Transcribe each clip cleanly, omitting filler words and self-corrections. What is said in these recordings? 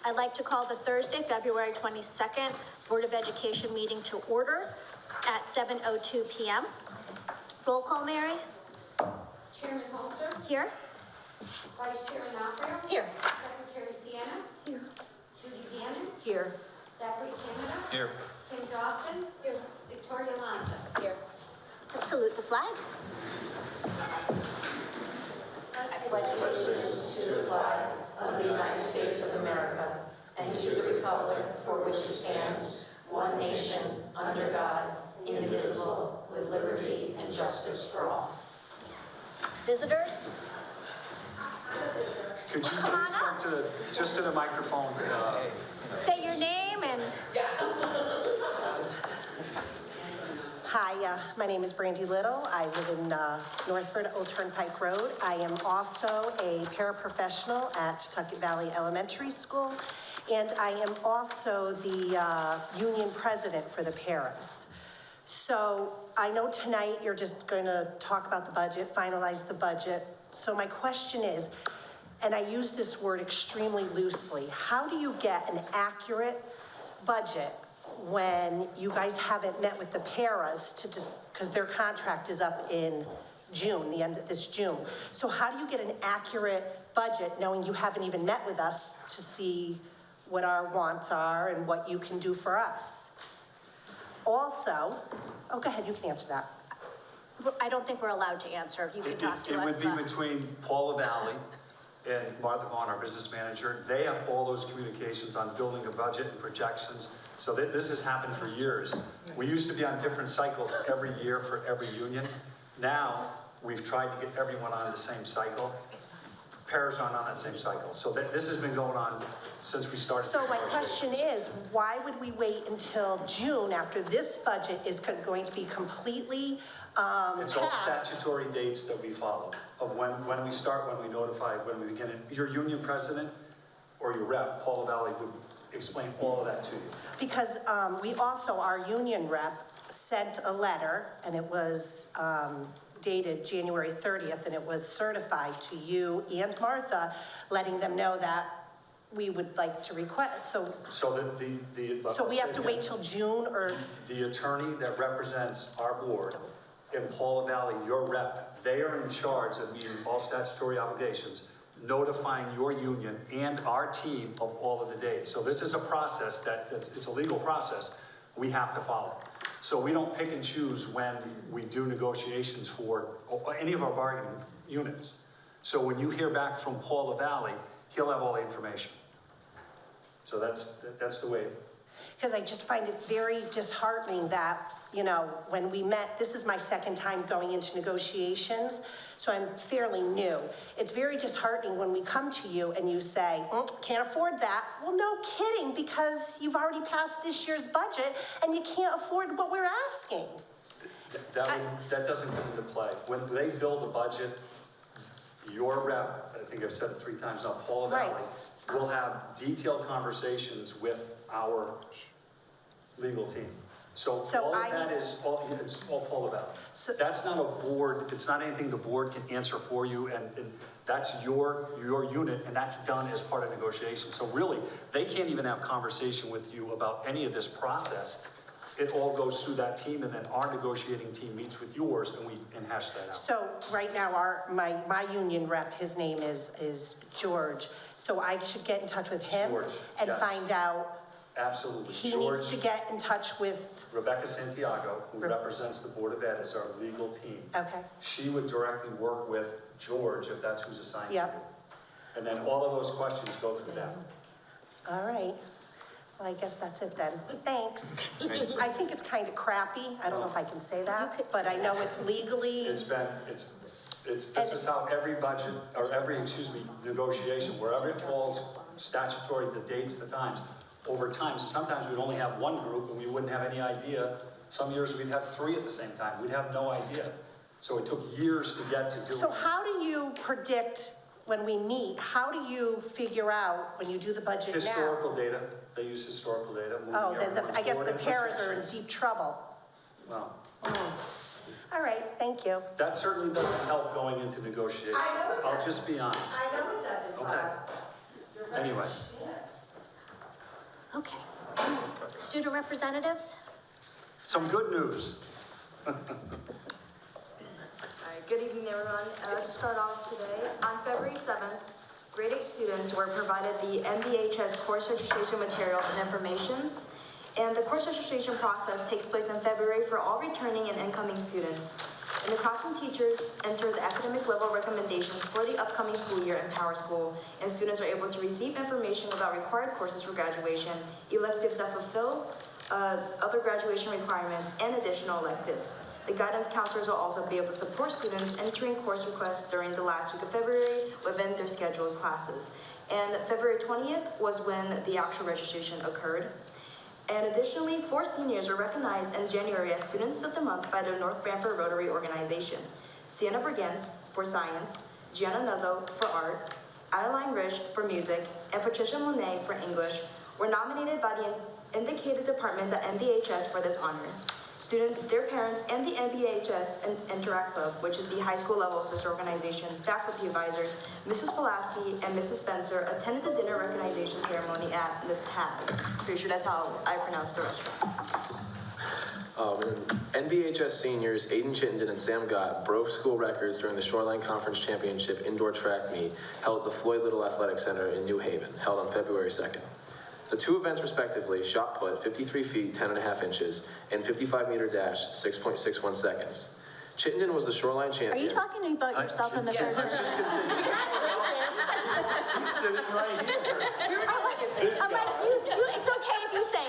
I'd like to call the Thursday, February 22nd Board of Education meeting to order at 7:02 p.m. Roll call, Mary? Chairman Holter, Here? Vice Chairman Oprio, Here. Secretary Sienna, Here. Judy Gannon, Here. Zachary Canada, Here. Kim Dawson, Victoria Lanza. Here. Let's salute the flag. I pledge allegiance to the flag of the United States of America and to the republic for which it stands, one nation, under God, indivisible, with liberty and justice for all. Visitors? Could you please Come on come up. just to the microphone? Say your name and Hi, my name is Brandy Little. I live in Northford, Old Turnpike Road. I am also a paraprofessional at Tucket Valley Elementary School, and I am also the union president for the paras. So I know tonight you're just going to talk about the budget, finalize the budget. So my question is, and I use this word extremely loosely, how do you get an accurate budget when you guys haven't met with the paras to just, because their contract is up in June, the end of this June. So how do you get an accurate budget knowing you haven't even met with us to see what our wants are and what you can do for us? Also, oh, go ahead, you can answer that. I don't think we're allowed to answer. You can talk to us. It would be but- between Paula Valley and Martha Vaughn, our business manager. They have all those communications on building a budget and projections. So this has happened for years. We used to be on different cycles every year for every union. Now, we've tried to get everyone on the same cycle. Paras aren't on that same cycle. So this has been going on since we started. So my question is, why would we wait until June after this budget is going to be completely It's all passed? statutory dates that we follow, of when we start, when we notify, when we begin it. Your union president or your rep, Paula Valley, would explain all of that to you. Because we also, our union rep sent a letter, and it was dated January 30th, and it was certified to you and Martha, letting them know that we would like to request, so we have to wait till June, or? The attorney that represents our board in Paula Valley, your rep, they are in charge of meeting all statutory obligations, notifying your union and our team of all of the dates. So this is a process it's a legal process we have to follow. So we don't pick and choose when we do negotiations for any of our bargaining units. So when you hear back from Paula Valley, he'll have all the information. So that's the way. Because I just find it very disheartening that, you know, when we met, this is my second time going into negotiations, so I'm fairly new. It's very disheartening when we come to you and you say, can't afford that. Well, no kidding, because you've already passed this year's budget and you can't afford what we're asking. That doesn't come into play. When they build a budget, your rep, I think I've said it 3 times now, Paula Right. Valley, will have detailed conversations with our legal team. So all of that is, it's all Paula Valley. So- That's not a board, it's not anything the board can answer for you, and that's your unit, and that's done as part of negotiation. So really, they can't even have conversation with you about any of this process. It all goes through that team, and then our negotiating team meets with yours, and hash that out. So right now, my union rep, his name is George, so I should get in touch with him? George, And yes. find out, Absolutely. he George, needs to get in touch with, Rebecca Santiago, who represents the Board of Ed as our legal team. okay, She would directly work with George, if that's who's assigned to you. Yep. And then all of those questions go through them. all right. Well, I guess that's it then. Thanks. I think it's kind of crappy. I don't know if I can say You that, could but say I know it's legally, This is how every budget, or every negotiation, wherever it falls, statutory, the dates, the times, over time. So sometimes we'd only have one group and we wouldn't have any idea. Some years we'd have 3 at the same time. We'd have no idea. So it took years to get to do so it. how do you predict when we meet? How do you figure out when you do the budget now? Historical data, they use historical data. Oh, then I guess the paras paras are in deep trouble. Well, All right, thank you. that certainly doesn't help going into negotiations. I know it I'll doesn't. just be honest. I know it doesn't, Okay. but you're right. Anyway. Yes. Okay. Student representatives? Some good news. All right, good evening, everyone. To start off today, on February 7th, grade 8 students were provided the MBHS course registration materials and information. And the course registration process takes place in February for all returning and incoming students. And the classroom teachers enter the academic level recommendations for the upcoming school year in Power School, and students are able to receive information about required courses for graduation, electives that fulfill other graduation requirements, and additional electives. The guidance counselors will also be able to support students entering course requests during the last week of February within their scheduled classes. And February 20th was when the actual registration occurred. And additionally, 4 seniors were recognized in January as Students of the Month by the North Branford Rotary Organization. Sienna Brigance for science, Gianna Nuzzo for art, Adeline Rich for music, and Patricia Monet for English were nominated by the indicated departments at MBHS for this honor. Students, their parents, and the MBHS Interact Club, which is the high school level sister organization, faculty advisors, Mrs. Pulaski and Mrs. Spencer attended the dinner recognition ceremony at the Taz. Pretty sure that's how I pronounce the restaurant. NBHS seniors Aiden Chittenden and Sam Gott broke school records during the Shoreline Conference Championship indoor track meet held at the Floyd Little Athletic Center in New Haven, held on February 2nd. The 2 events respectively, shot put 53 feet 10.5 inches and 55-meter dash 6.61 seconds. Chittenden was the Shoreline Are champion. you talking about yourself in the third person? He's sitting right here. This I'm like, guy. it's okay if you say,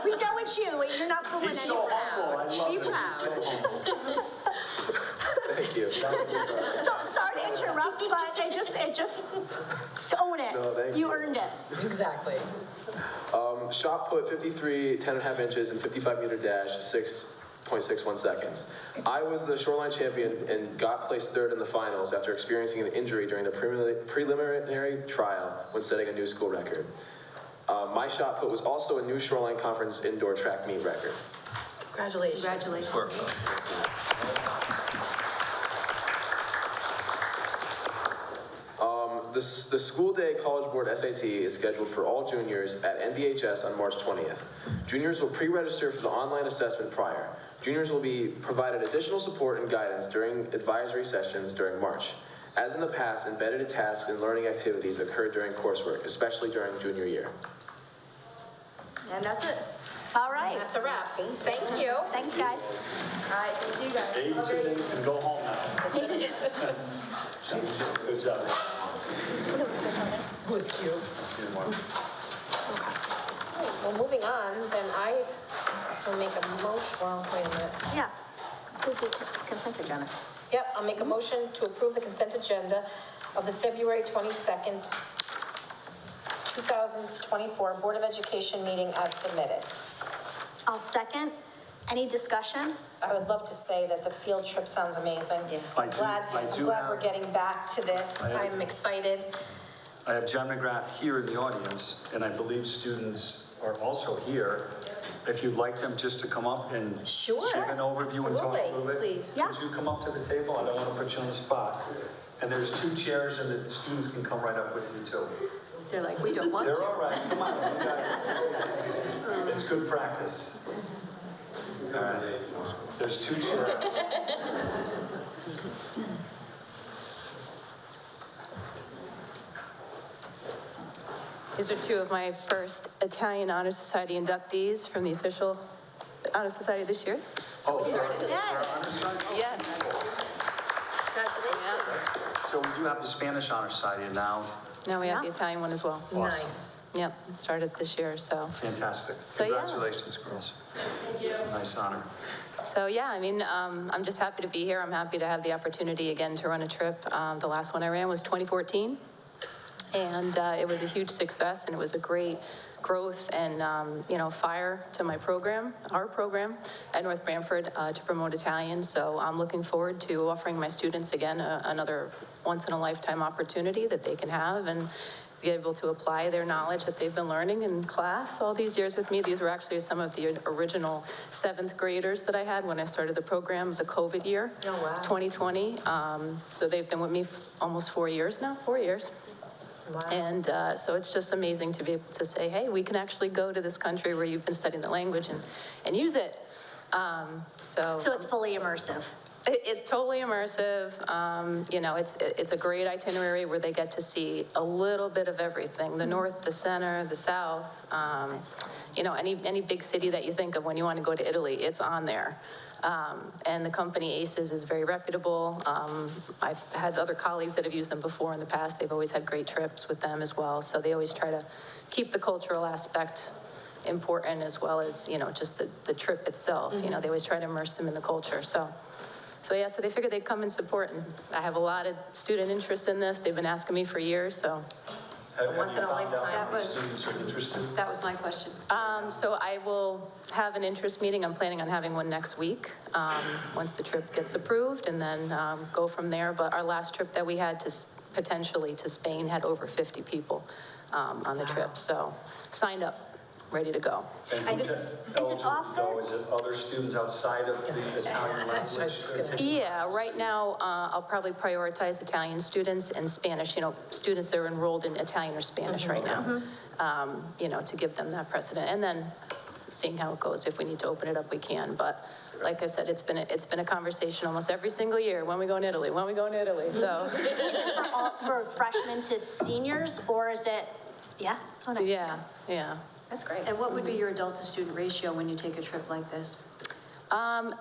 we know it's you, you're not fooling He's so anyone. humble, I love Be it. He's proud. so humble. Thank you. So, sorry to interrupt, but it just, own it. No, thank You you. earned it. Exactly. Shot put 53 10.5 inches and 55-meter dash 6.61 seconds. I was the Shoreline champion and got placed 3rd in the finals after experiencing an injury during the preliminary trial when setting a new school record. My shot put was also a new Shoreline Conference indoor track meet record. Congratulations. Congratulations. The school day college board SAT is scheduled for all juniors at NBHS on March 20th. Juniors will pre-register for the online assessment prior. Juniors will be provided additional support and guidance during advisory sessions during March. As in the past, embedded tasks and learning activities occur during coursework, especially during junior year. And that's it. All right. That's a wrap. Thank you. Thanks, guys. All right, thank you guys. Aiden Chittenden can go home now. Good job. It was cute. See you tomorrow. Well, moving on, then I will make a motion, well, wait a minute. Yeah. Approve the consent agenda. Yep, I'll make a motion to approve the consent agenda of the February 22nd, 2024 Board of Education meeting as submitted. I'll second. Any discussion? I would love to say that the field trip sounds amazing. Yeah. I I'm do- glad, I I'm do glad have- we're getting back to this. I have- I'm excited. I have John McGrath here in the audience, and I believe students are also here. If you'd like them just to come up and Sure, give an overview and talk a absolutely, little bit. please. Yeah. Would you come up to the table? I don't want to put you on the spot. And there's 2 chairs, and the students can come right up with you too. They're like, we don't want They're to. all right, come on, you guys. It's good practice. All right, there's 2 chairs. These are 2 of my first Italian Honor Society inductees from the official Honor Society this year. Oh, for our honor society? Yes. So we do have the Spanish Honor Society, and now, Now we have the Yeah. Italian one as well. Nice. Yep, started this year, so. fantastic. So, yeah. Congratulations, girls. It's a nice honor. So, yeah, I mean, I'm just happy to be here. I'm happy to have the opportunity again to run a trip. The last one I ran was 2014. And it was a huge success, and it was a great growth and, fire to my program, our program at North Branford to promote Italian. So I'm looking forward to offering my students again another once-in-a-lifetime opportunity that they can have and be able to apply their knowledge that they've been learning in class all these years with me. These were actually some of the original 7th graders that I had when I started the program, the COVID year. Oh, wow. 2020. So they've been with me almost 4 years now, 4 years. And so it's just amazing to be able to say, hey, we can actually go to this country where you've been studying the language and use it. So it's fully immersive. It's totally immersive. You know, it's a great itinerary where they get to see a little bit of everything, the north, the center, the south. You know, any big city that you think of when you want to go to Italy, it's on there. And the company ACES is very reputable. I've had other colleagues that have used them before in the past. They've always had great trips with them as well. So they always try to keep the cultural aspect important as well as, you know, just the trip itself. You know, they always try to immerse them in the culture. So yeah, so they figured they'd come and support, and I have a lot of student interest in this. They've been asking me for years, so. Once in a lifetime. How many students are interested? That was my question. So I will have an interest meeting. I'm planning on having one next week, once the trip gets approved, and then go from there. But our last trip that we had potentially to Spain had over 50 people on the trip, so signed up. Ready to go. And who's eligible to go? offered? Is it other students outside of the Italian language? Yeah, right now, I'll probably prioritize Italian students and Spanish, you know, students that are enrolled in Italian or Spanish right now, you know, to give them that precedent. And then seeing how it goes. If we need to open it up, we can. But like I said, it's been a conversation almost every single year. When we go in Italy, when we go in Italy, so. Is it for freshmen to seniors, or is it, yeah? Oh, nice. Yeah. That's great. And what would be your adult to student ratio when you take a trip like this?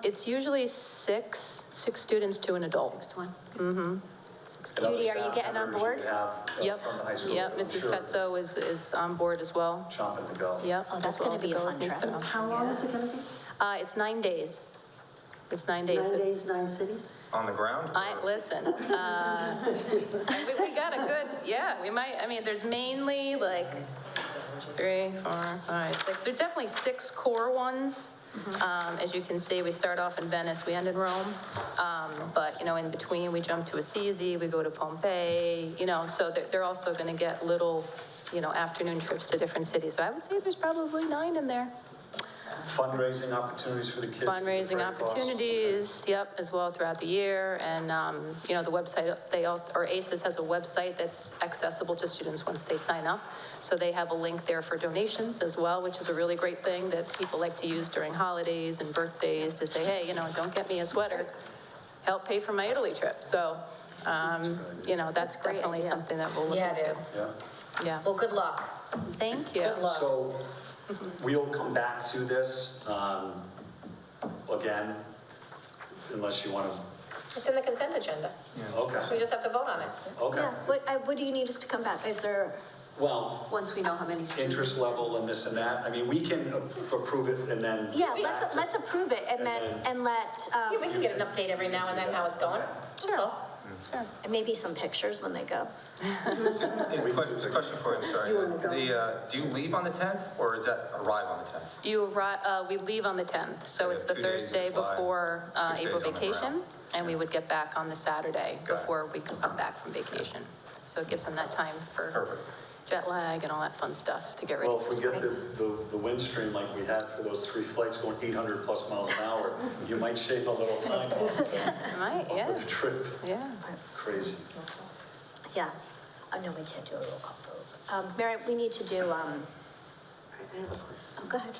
It's usually six students to an adult. 6 to 1? And other Judy, are you staff getting on members board? you have, Yep, from the high school, yep, I'm Mrs. sure, Petzo is on board as well. chomping to go. Yep. Oh, that's as well gonna to be a go fun with me, trip. so. How long is it gonna be? It's 9 days. It's 9 days. 9 days, 9 cities? On the ground? Listen, we got a good, yeah, we might, I mean, there's mainly like 3, 4, 5, 6. There's definitely 6 core ones. As you can see, we start off in Venice, we end in Rome. But, you know, in between, we jump to Assisi, we go to Pompeii, you know, so they're also going to get little, you know, afternoon trips to different cities. So I would say there's probably 9 in there. Fundraising opportunities for the kids. Fundraising opportunities, yep, as well throughout the year. And, you know, the website, or ACES has a website that's accessible to students once they sign up. So they have a link there for donations as well, which is a really great thing that people like to use during holidays and birthdays to say, hey, you know, don't get me a sweater, help pay for my Italy trip. So, you know, that's definitely something that we'll look into. Yeah, it is. Yeah. Yeah, Well, good luck. thank you. Good luck. So we'll come back to this, again, unless you want to, It's in the consent agenda. So okay, we just have to vote on it. okay. Yeah, what do you need us to come back? Is there, Well, Once we know how many students. interest level and this and that, I mean, we can approve it and then. yeah, let's approve it and let, Yeah, we can get an update every now and then how it's going. Sure. and maybe some pictures when they go. Question for you, sorry. You wanna go? Do you leave on the 10th, or is that arrive on the 10th? You arrive, we leave on the 10th, so So you it's have the 2 days to Thursday fly, before 6 days April on the vacation, ground. and we would get back on the Saturday Got it. before we come back from vacation. So it gives them that time for Perfect. jet lag and all that fun stuff to get ready Well, for if we get spring. the wind stream like we had for those 3 flights going 800 plus miles an hour, you might shave a little time off Might, for yeah, the trip. yeah. Crazy. Yeah. Oh, no, we can't do a roll call vote. Mary, we need to do, I have a question. oh, go ahead.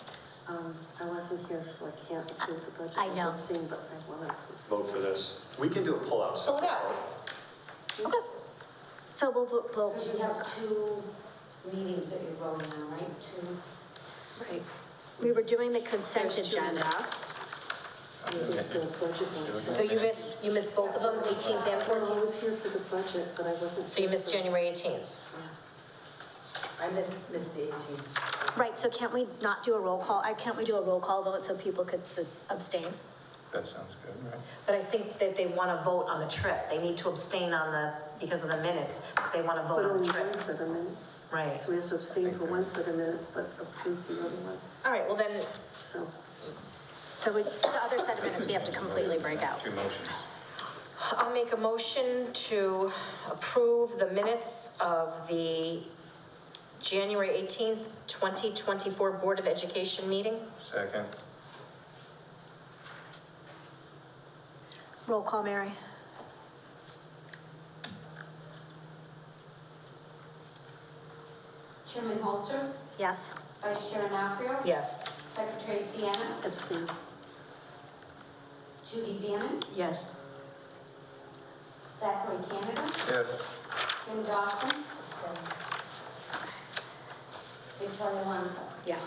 I wasn't here, so I can't approve the budget. I know. I'm seeing, but I want to approve. Vote for this. We can do a pull-out. Pull it out. Okay. So we'll, Because you have 2 meetings that you're voting on, right? 2. Right. we were doing the consent There's 2 agenda. minutes. Let's do a budget one. So you missed both of them, 18th and Well, I 14th? was here for the budget, but I wasn't. So you here missed for- January 18th? I missed the 18th. Right, so can't we not do a roll call? Can't we do a roll call vote so people could abstain? That sounds good, right? But I think that they want to vote on the trip. They need to abstain because of the minutes, but they want to vote But on the only trip. one set of minutes. Right. So we have to abstain for one set of minutes, but approve the other one. All right, well then, So So the other set of minutes, we have to completely break out. 2 motions. I'll make a motion to approve the minutes of the January 18th, 2024 Board of Education meeting. Second. Roll call, Mary. Chairman Holzer, Yes. Vice Chair Nafrio, Yes. Secretary Sienna, Abstain. Judy Bannon, Yes. Zachary Canada, Yes. Kim Dawson, Victoria Alonso. Yes.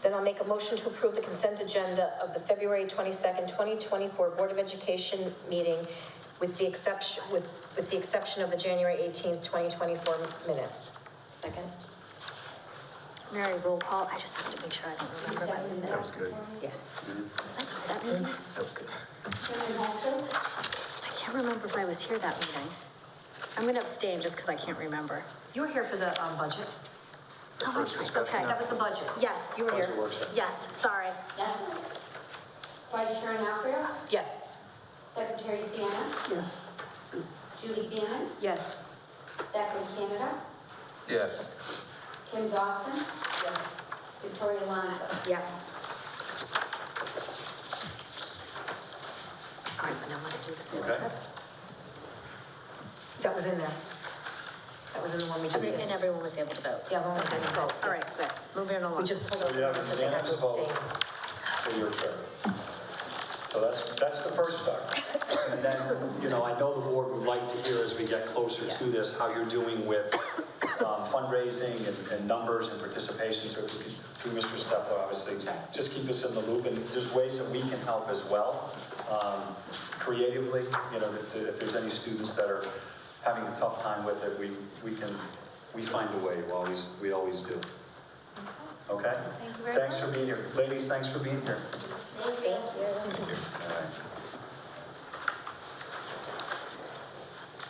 Then I'll make a motion to approve the consent agenda of the February 22nd, 2024 Board of Education meeting with the exception of the January 18th, 2024 minutes. Second? Mary, roll call. I just have to make sure I don't remember if I was there. That was good. Yes. Was I at that meeting? That was good. Chairman Holzer, I can't remember if I was here that meeting. I'm gonna abstain just because I can't remember. You were here for the budget. Oh, first that's discussion, right. Okay. That was the budget. Yes, You were here. Budget workshop. yes, sorry. yes. Vice Chair Nafrio, Yes. Secretary Sienna, Yes. Judy Bannon, Yes. Zachary Canada, Yes. Kim Dawson, yes. Victoria Alonso. Yes. All right, but now I'm gonna do the. Okay. That was in there. That was in the one we just And did. everyone was able to vote. Yeah, everyone was able to vote, All right, yes. good. Moving along. We just pulled So up you have the ones that they had to unanimous vote abstain. for your trip. So that's the first start. And then, I know the board would like to hear as we get closer to this, how you're doing with fundraising and numbers and participation. So through Mr. Steffler, obviously, just keep us in the loop. And there's ways that we can help as well, creatively, if there's any students that are having a tough time with it, we find a way, we always do. Okay? Thank you very Thanks for being here. Ladies, thanks for being here. Thank you. All right.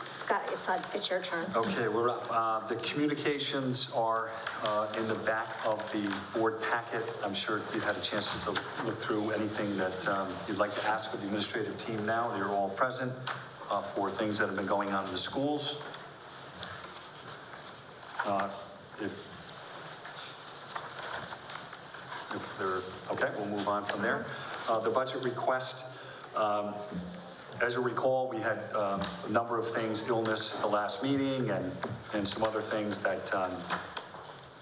Scott, it's your turn. Okay, we're up. The communications are in the back of the board packet. I'm sure you've had a chance to look through anything that you'd like to ask of the administrative team now. They're all present for things that have been going on in the schools. If they're, okay, we'll move on from there. The budget request, as you recall, we had a number of things, illness at the last meeting and some other things that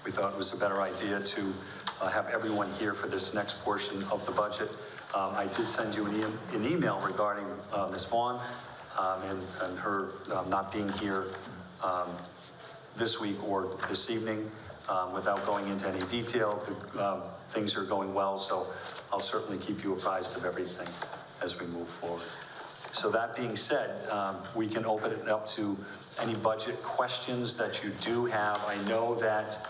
we thought it was a better idea to have everyone here for this next portion of the budget. I did send you an email regarding Ms. Vaughn and her not being here this week or this evening. Without going into any detail, things are going well, so I'll certainly keep you apprised of everything as we move forward. So that being said, we can open it up to any budget questions that you do have. I know that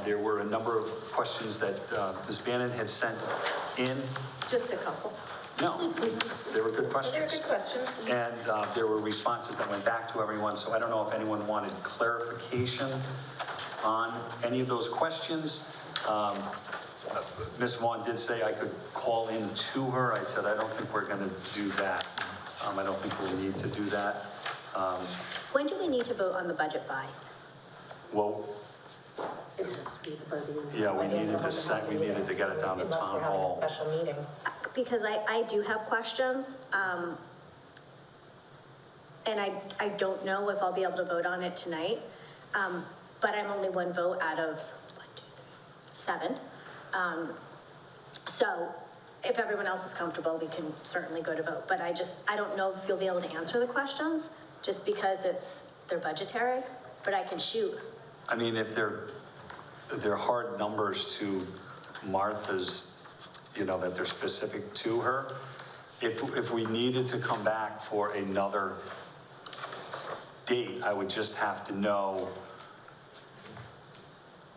there were a number of questions that Ms. Bannon had sent in. Just a couple. No, they were good questions. They were good questions. And there were responses that went back to everyone, so I don't know if anyone wanted clarification on any of those questions. Ms. Vaughn did say I could call in to her. I said, I don't think we're going to do that. I don't think we'll need to do that. When do we need to vote on the budget by? Well, It has to be by the end. yeah, we needed to get it down to Unless town we're having a hall. special meeting. Because I do have questions, and I don't know if I'll be able to vote on it tonight. But I'm only one vote out of 7. So if everyone else is comfortable, we can certainly go to vote. But I don't know if you'll be able to answer the questions, just because they're budgetary, but I can shoot. I mean, if they're hard numbers to Martha's, that they're specific to her, if we needed to come back for another date, I would just have to know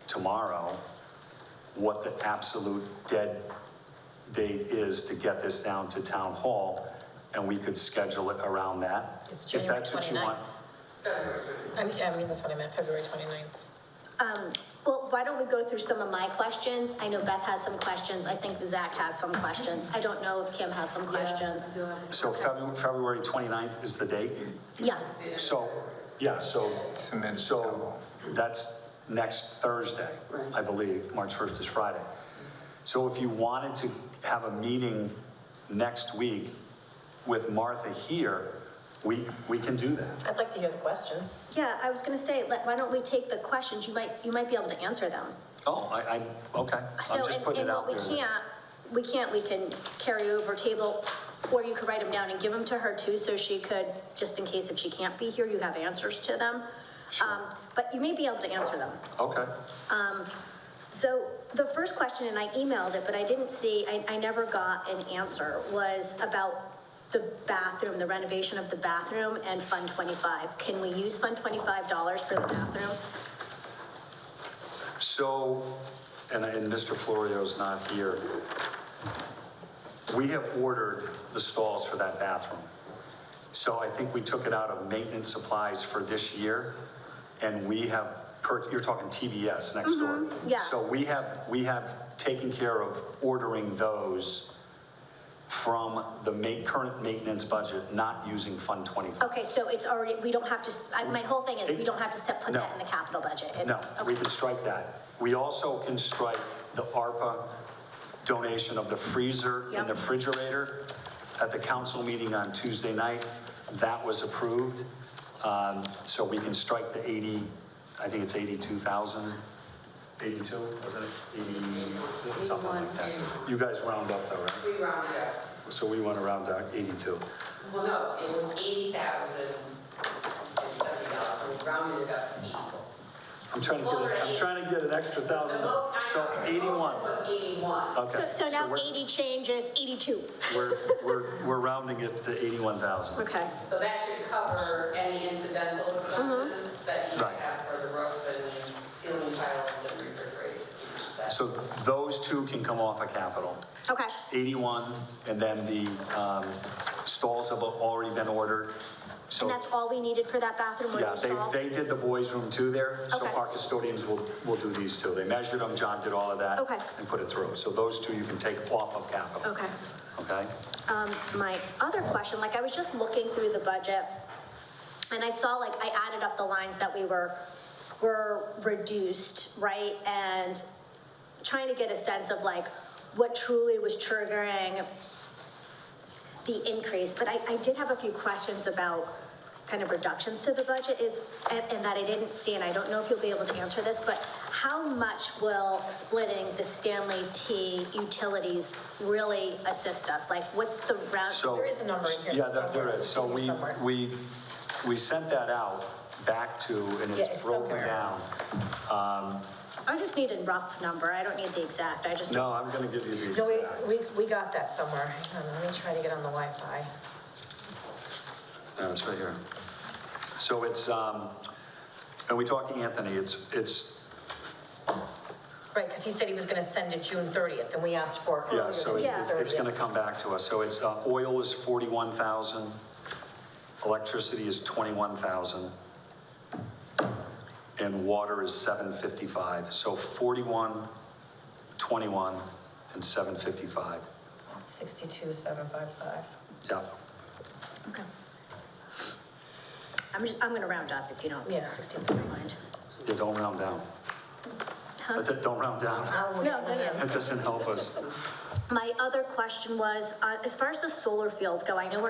tomorrow what the absolute dead date is to get this down to town hall, and we could schedule it around that. It's If January that's what you want. 29th. I mean, that's what I meant, February 29th. Well, why don't we go through some of my questions? I know Beth has some questions. I think Zach has some questions. I don't know if Kim has some questions. So February 29th is the date? Yeah. So, yeah, so Submit. So that's next Thursday, I believe. March 1st is Friday. So if you wanted to have a meeting next week with Martha here, we can do that. I'd like to hear the questions. Yeah, I was gonna say, why don't we take the questions? You might be able to answer them. Oh, okay. So, I'm just putting it out there. And what we can carry over table, or you could write them down and give them to her too, so she could, just in case if she can't be here, you have answers to them. Sure. But you may be able to answer them. Okay. So the first question, and I emailed it, but I didn't see, I never got an answer, was about the bathroom, the renovation of the bathroom and Fund 25. Can we use Fund $25 for the bathroom? So, and Mr. Florio's not here, we have ordered the stalls for that bathroom. So I think we took it out of maintenance supplies for this year, and we have, you're talking TBS next door. yeah. So we have taken care of ordering those from the current maintenance budget, not using Fund 25. Okay, so it's already, we don't have to, my whole thing is, we don't have to put that in the capital budget. It's- No, we okay. can strike that. We also can strike the ARPA donation of the freezer and the Yep. refrigerator at the council meeting on Tuesday night. That was approved. So we can strike the 80, I think it's 82,000, 82, wasn't it? 80, something like that. You guys round up though, right? We rounded up. So we want to round out 82. Well, no, it was 80,000 and $70, so we rounded it up to 80. I'm trying to get an extra thousand. So 81. Was 81. Okay. So now we're- 80 changes, 82. We're rounding it to 81,000. Okay. So that should cover any incidental expenses that you might Right. have for the roof and ceiling tiles and refrigeration. So those two can come off of capital. Okay. 81, and then the stalls have already been ordered. So, And that's all we needed for that bathroom, were yeah, those stalls? they did the boys' room too there. So Okay. our custodians will do these two. They measured them, John did all of that. Okay. And put it through. So those two you can take off of capital. Okay. Okay? My other question, like I was just looking through the budget and I saw like, I added up the lines that we were reduced, right? And trying to get a sense of like what truly was triggering the increase. But I did have a few questions about kind of reductions to the budget and that I didn't see, and I don't know if you'll be able to answer this, but how much will splitting the Stanley T utilities really assist us? Like, what's the round? So- There is a number in here Yeah, there somewhere. is. So Somewhere. we sent that out back to, and Yeah, it's it's broken somewhere. down. I just need a rough number. I don't need the exact. I just. No, I'm going to give you the No, exact. we got that somewhere. Hang on, let me try to get on the Wi-Fi. No, it's right here. So it's, and we talked to Anthony, it's, Right, because he said he was going to send it June 30th, and we asked for it earlier yeah, so than June Yeah. 30th. it's going to come back to us. So it's, oil is 41,000, electricity is 21,000, and water is 755. So 41, 21, and 755. 62,755. Yeah. Okay. I'm gonna round up if you don't. Yeah. 16th, never mind. Yeah, don't round down. Don't round down. No. That doesn't help us. My other question was, as far as the solar fields go, I know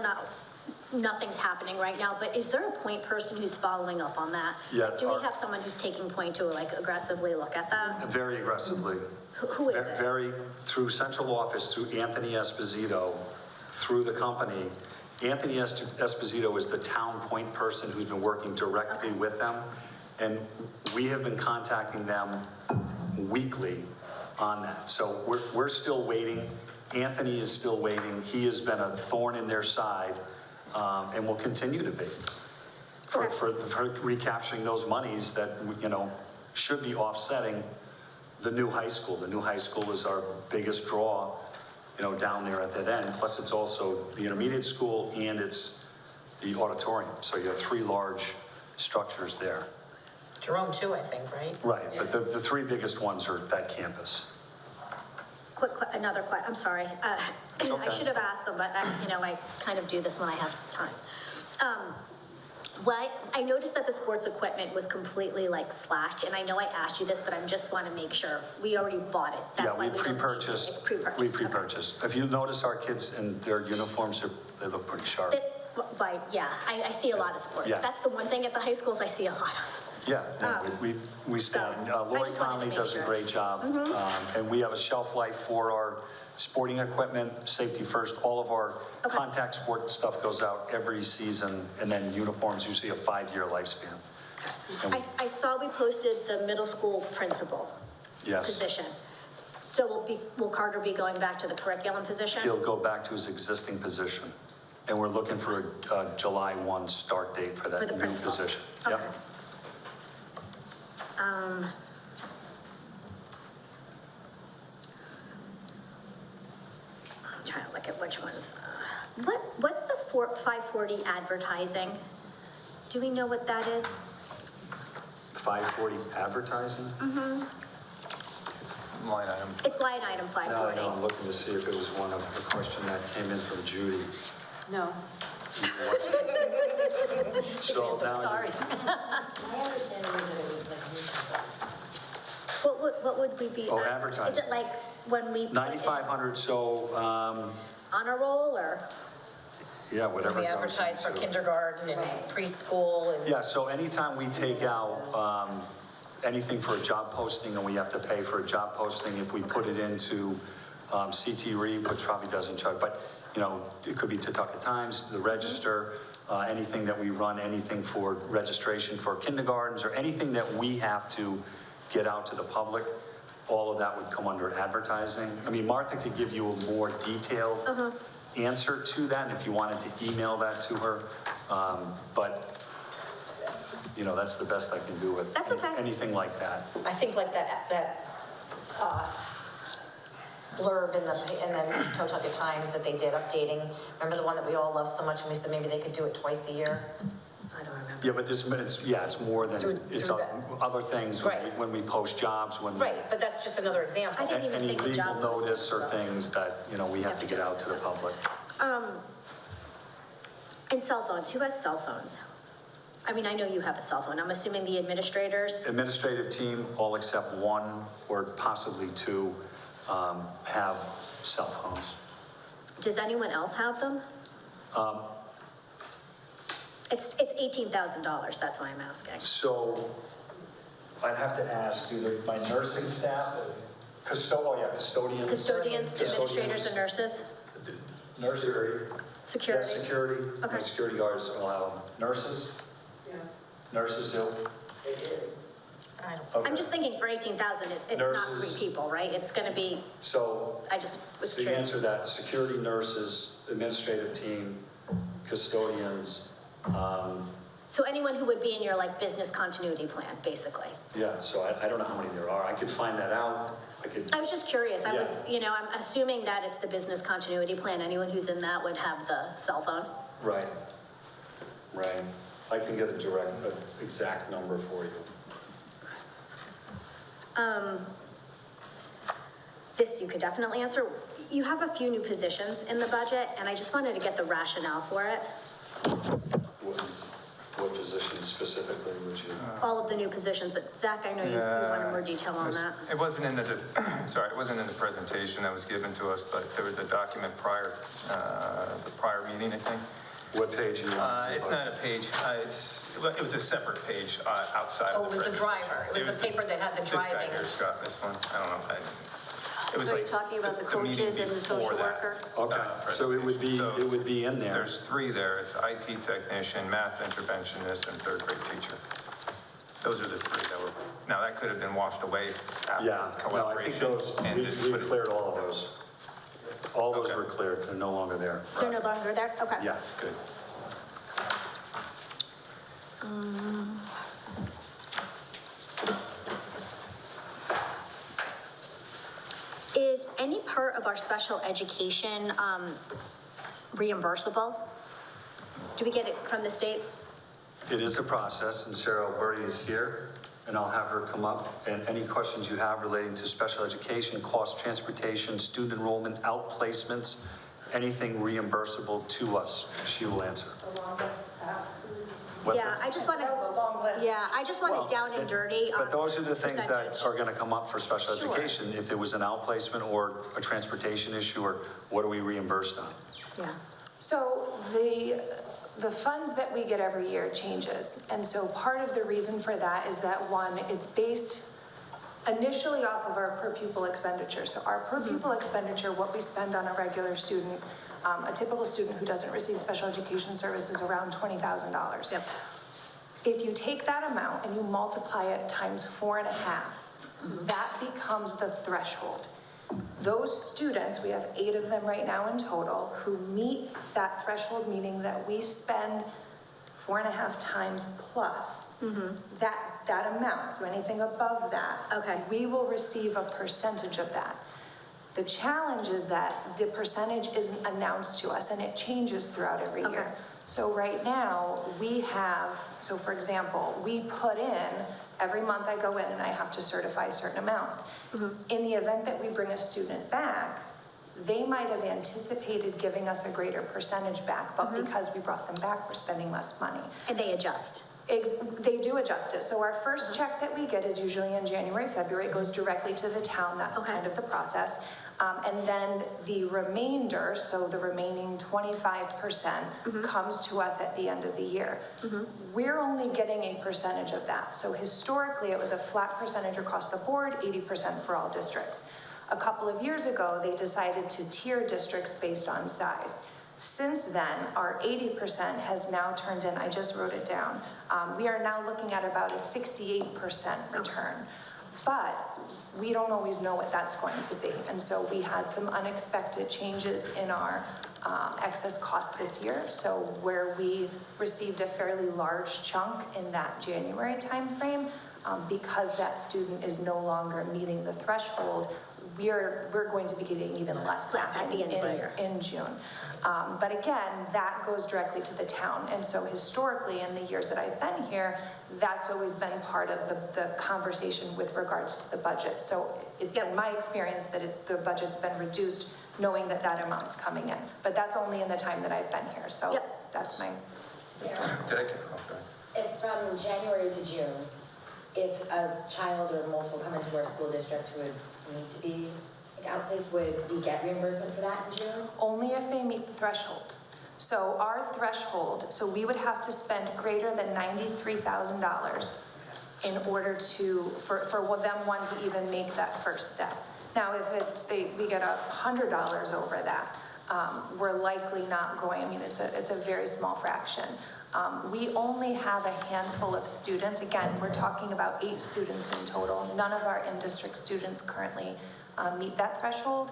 nothing's happening right now, but is there a point person who's following up on that? Yeah, Like, do we have someone who's taking point to like aggressively look at that? Very aggressively. Who is it? Very, through central office, through Anthony Esposito, through the company. Anthony Esposito is the town point person who's been working directly with them. And we have been contacting them weekly on that. So we're still waiting. Anthony is still waiting. He has been a thorn in their side, and will continue to be for recapturing those monies that, should be offsetting the new high school. The new high school is our biggest draw, down there at that end. Plus it's also the intermediate school and it's the auditorium. So you have three large structures there. Jerome too, I think, right? Right, but the three biggest ones are that campus. Another question, I'm sorry. I okay. should have asked them, but I kind of do this when I have time. I noticed that the sports equipment was completely like slashed, and I know I asked you this, but I just want to make sure. We already bought it. That's Yeah, why we don't need it. pre-purchased. It's pre-purchased. We Okay. pre-purchased. If you notice our kids in their uniforms, they look pretty sharp. like, yeah, I see a lot of sports. Yeah. That's the one thing at the high schools I see a lot of. Yeah, no, we stand, so, I Lori just wanted to Conley make does a sure. great job. And we have a shelf life for our sporting equipment, safety first. All of our Okay. contact sport stuff goes out every season, and then uniforms usually a 5-year lifespan. And I saw we posted the middle school principal Yes, position. So will Carter be going back to the curriculum position? he'll go back to his existing position. And we're looking for a July 1 start date for For the that new principal? position. Okay. Yep. I'm trying to look at which ones. What's the 540 advertising? Do we know what that is? 540 advertising? It's line item. It's line item No, 540. I'm looking to see if it was one of the question that came in from Judy. No, So now, sorry. My understanding is that it was like, What would we be? Oh, Is advertising. it like when we? put in 9,500, so, Honor roll or? yeah, whatever We goes advertise for into- kindergarten and preschool and. Yeah, so anytime we take out anything for a job posting and we have to pay for a job posting, if we put it into CT Read, which probably doesn't charge, but, you know, it could be Tutucket Times, the Register, anything that we run, anything for registration for kindergartens, or anything that we have to get out to the public, all of that would come under advertising. I mean, Martha could give you a more detailed answer to that if you wanted to email that to her. But, you know, that's the best I can do with That's okay. anything like that. I think like that blurb in the Totucket Times that they did updating. Remember the one that we all loved so much and we said maybe they could do it twice a year? I don't remember. Yeah, but it's more than, Through it's that. other things Right. when we post jobs, when. Right, but that's just another example. I didn't even Any think of legal job notice or postings, things that, you know, we have to get out to the public. And cell phones, who has cell phones? I mean, I know you have a cell phone. I'm assuming the administrators? Administrative team, all except one or possibly two, have cell phones. Does anyone else have them? It's $18,000, that's why I'm asking. So I'd have to ask, my nursing staff, custodians. Custodians, administrators, and nurses? Nursery. Security? Yes, security. My Okay. security guards allow them. Nurses? Yeah. Nurses do? They did. I don't. Okay. I'm just thinking for 18,000, it's not three Nurses. people, right? It's gonna be, So I just was to curious. answer that, security, nurses, administrative team, custodians, So anyone who would be in your like business continuity plan, basically? yeah, so I don't know how many there are. I could find that out. I could, I was just curious. I was, Yeah. I'm assuming that it's the business continuity plan. Anyone who's in that would have the cell phone. right. Right. I can get an exact number for you. This you could definitely answer. You have a few new positions in the budget, and I just wanted to get the rationale for it. What position specifically would you? All of the new positions, but Zach, I know you wanted more detail on that. It wasn't in the, sorry, it wasn't in the presentation that was given to us, but there was a document prior, the prior meeting, I think. What page are you on? It's not a page, it was a separate page outside Oh, of it the was the driver. It was the paper that had the This guy driving. here's got this one, I don't know. It was So you're like talking about the meeting coaches and the before social that, worker? Okay, so it would be, So it would be in there. There's three there. It's IT technician, math interventionist, and third grade teacher. Those are the three that were, now that could have been washed away after Yeah, no, I think collaboration. those, ended, we but it- cleared all of those. All those Okay. were cleared, they're no longer there. They're no longer there? Okay. Yeah, good. Is any part of our special education reimbursable? Do we get it from the state? It is a process, and Sarah Alberti is here, and I'll have her come up. And any questions you have relating to special education, cost, transportation, student enrollment, outplacements, anything reimbursable to us, she will answer. The longest staff. What's Yeah, that? I just want That was a long to, list. yeah, I just want Well, it down and dirty on But those are the things that percentage. are gonna come up for special Sure. education. If it was an outplacement or a transportation issue, or what are we reimbursed on? Yeah. So the funds that we get every year changes. And so part of the reason for that is that, one, it's based initially off of our per pupil expenditure. So our per pupil expenditure, what we spend on a regular student, a typical student who doesn't receive special education services, around $20,000. Yep. If you take that amount and you multiply it times 4.5, that becomes the threshold. Those students, we have 8 of them right now in total, who meet that threshold, meaning that we spend 4.5 times plus that amount. So anything above that, Okay. we will receive a percentage of that. The challenge is that the percentage isn't announced to us, and it changes throughout every Okay. year. So right now, we have, so for example, we put in, every month I go in and I have to certify certain amounts. In the event that we bring a student back, they might have anticipated giving us a greater percentage back, but because we brought them back, we're spending less money. And they adjust. They do adjust it. So our first check that we get is usually in January, February. It goes directly to the town. That's kind of the process. And then the remainder, so the remaining 25% comes to us at the end of the year. We're only getting a percentage of that. So historically, it was a flat percentage across the board, 80% for all districts. A couple of years ago, they decided to tier districts based on size. Since then, our 80% has now turned in, I just wrote it down, we are now looking at about a 68% return. But we don't always know what that's going to be. And so we had some unexpected changes in our excess costs this year. So where we received a fairly large chunk in that January timeframe, because that student is no longer meeting the threshold, we're going to be getting even less back at the end of the year. in June. But again, that goes directly to the town. And so historically, in the years that I've been here, that's always been part of the conversation with regards to the budget. So it's been my experience that the budget's been reduced, knowing that that amount's coming in. But that's only in the time that I've been here. So that's my story. Did I get, oh, go ahead. If from January to June, if a child or multiple come into our school district who would need to be outplaced, would we get reimbursement for that in June? Only if they meet the threshold. So our threshold, so we would have to spend greater than $93,000 in order for them to even make that first step. Now, if we get $100 over that, we're likely not going, I mean, it's a very small fraction. We only have a handful of students. Again, we're talking about 8 students in total. None of our in-district students currently meet that threshold.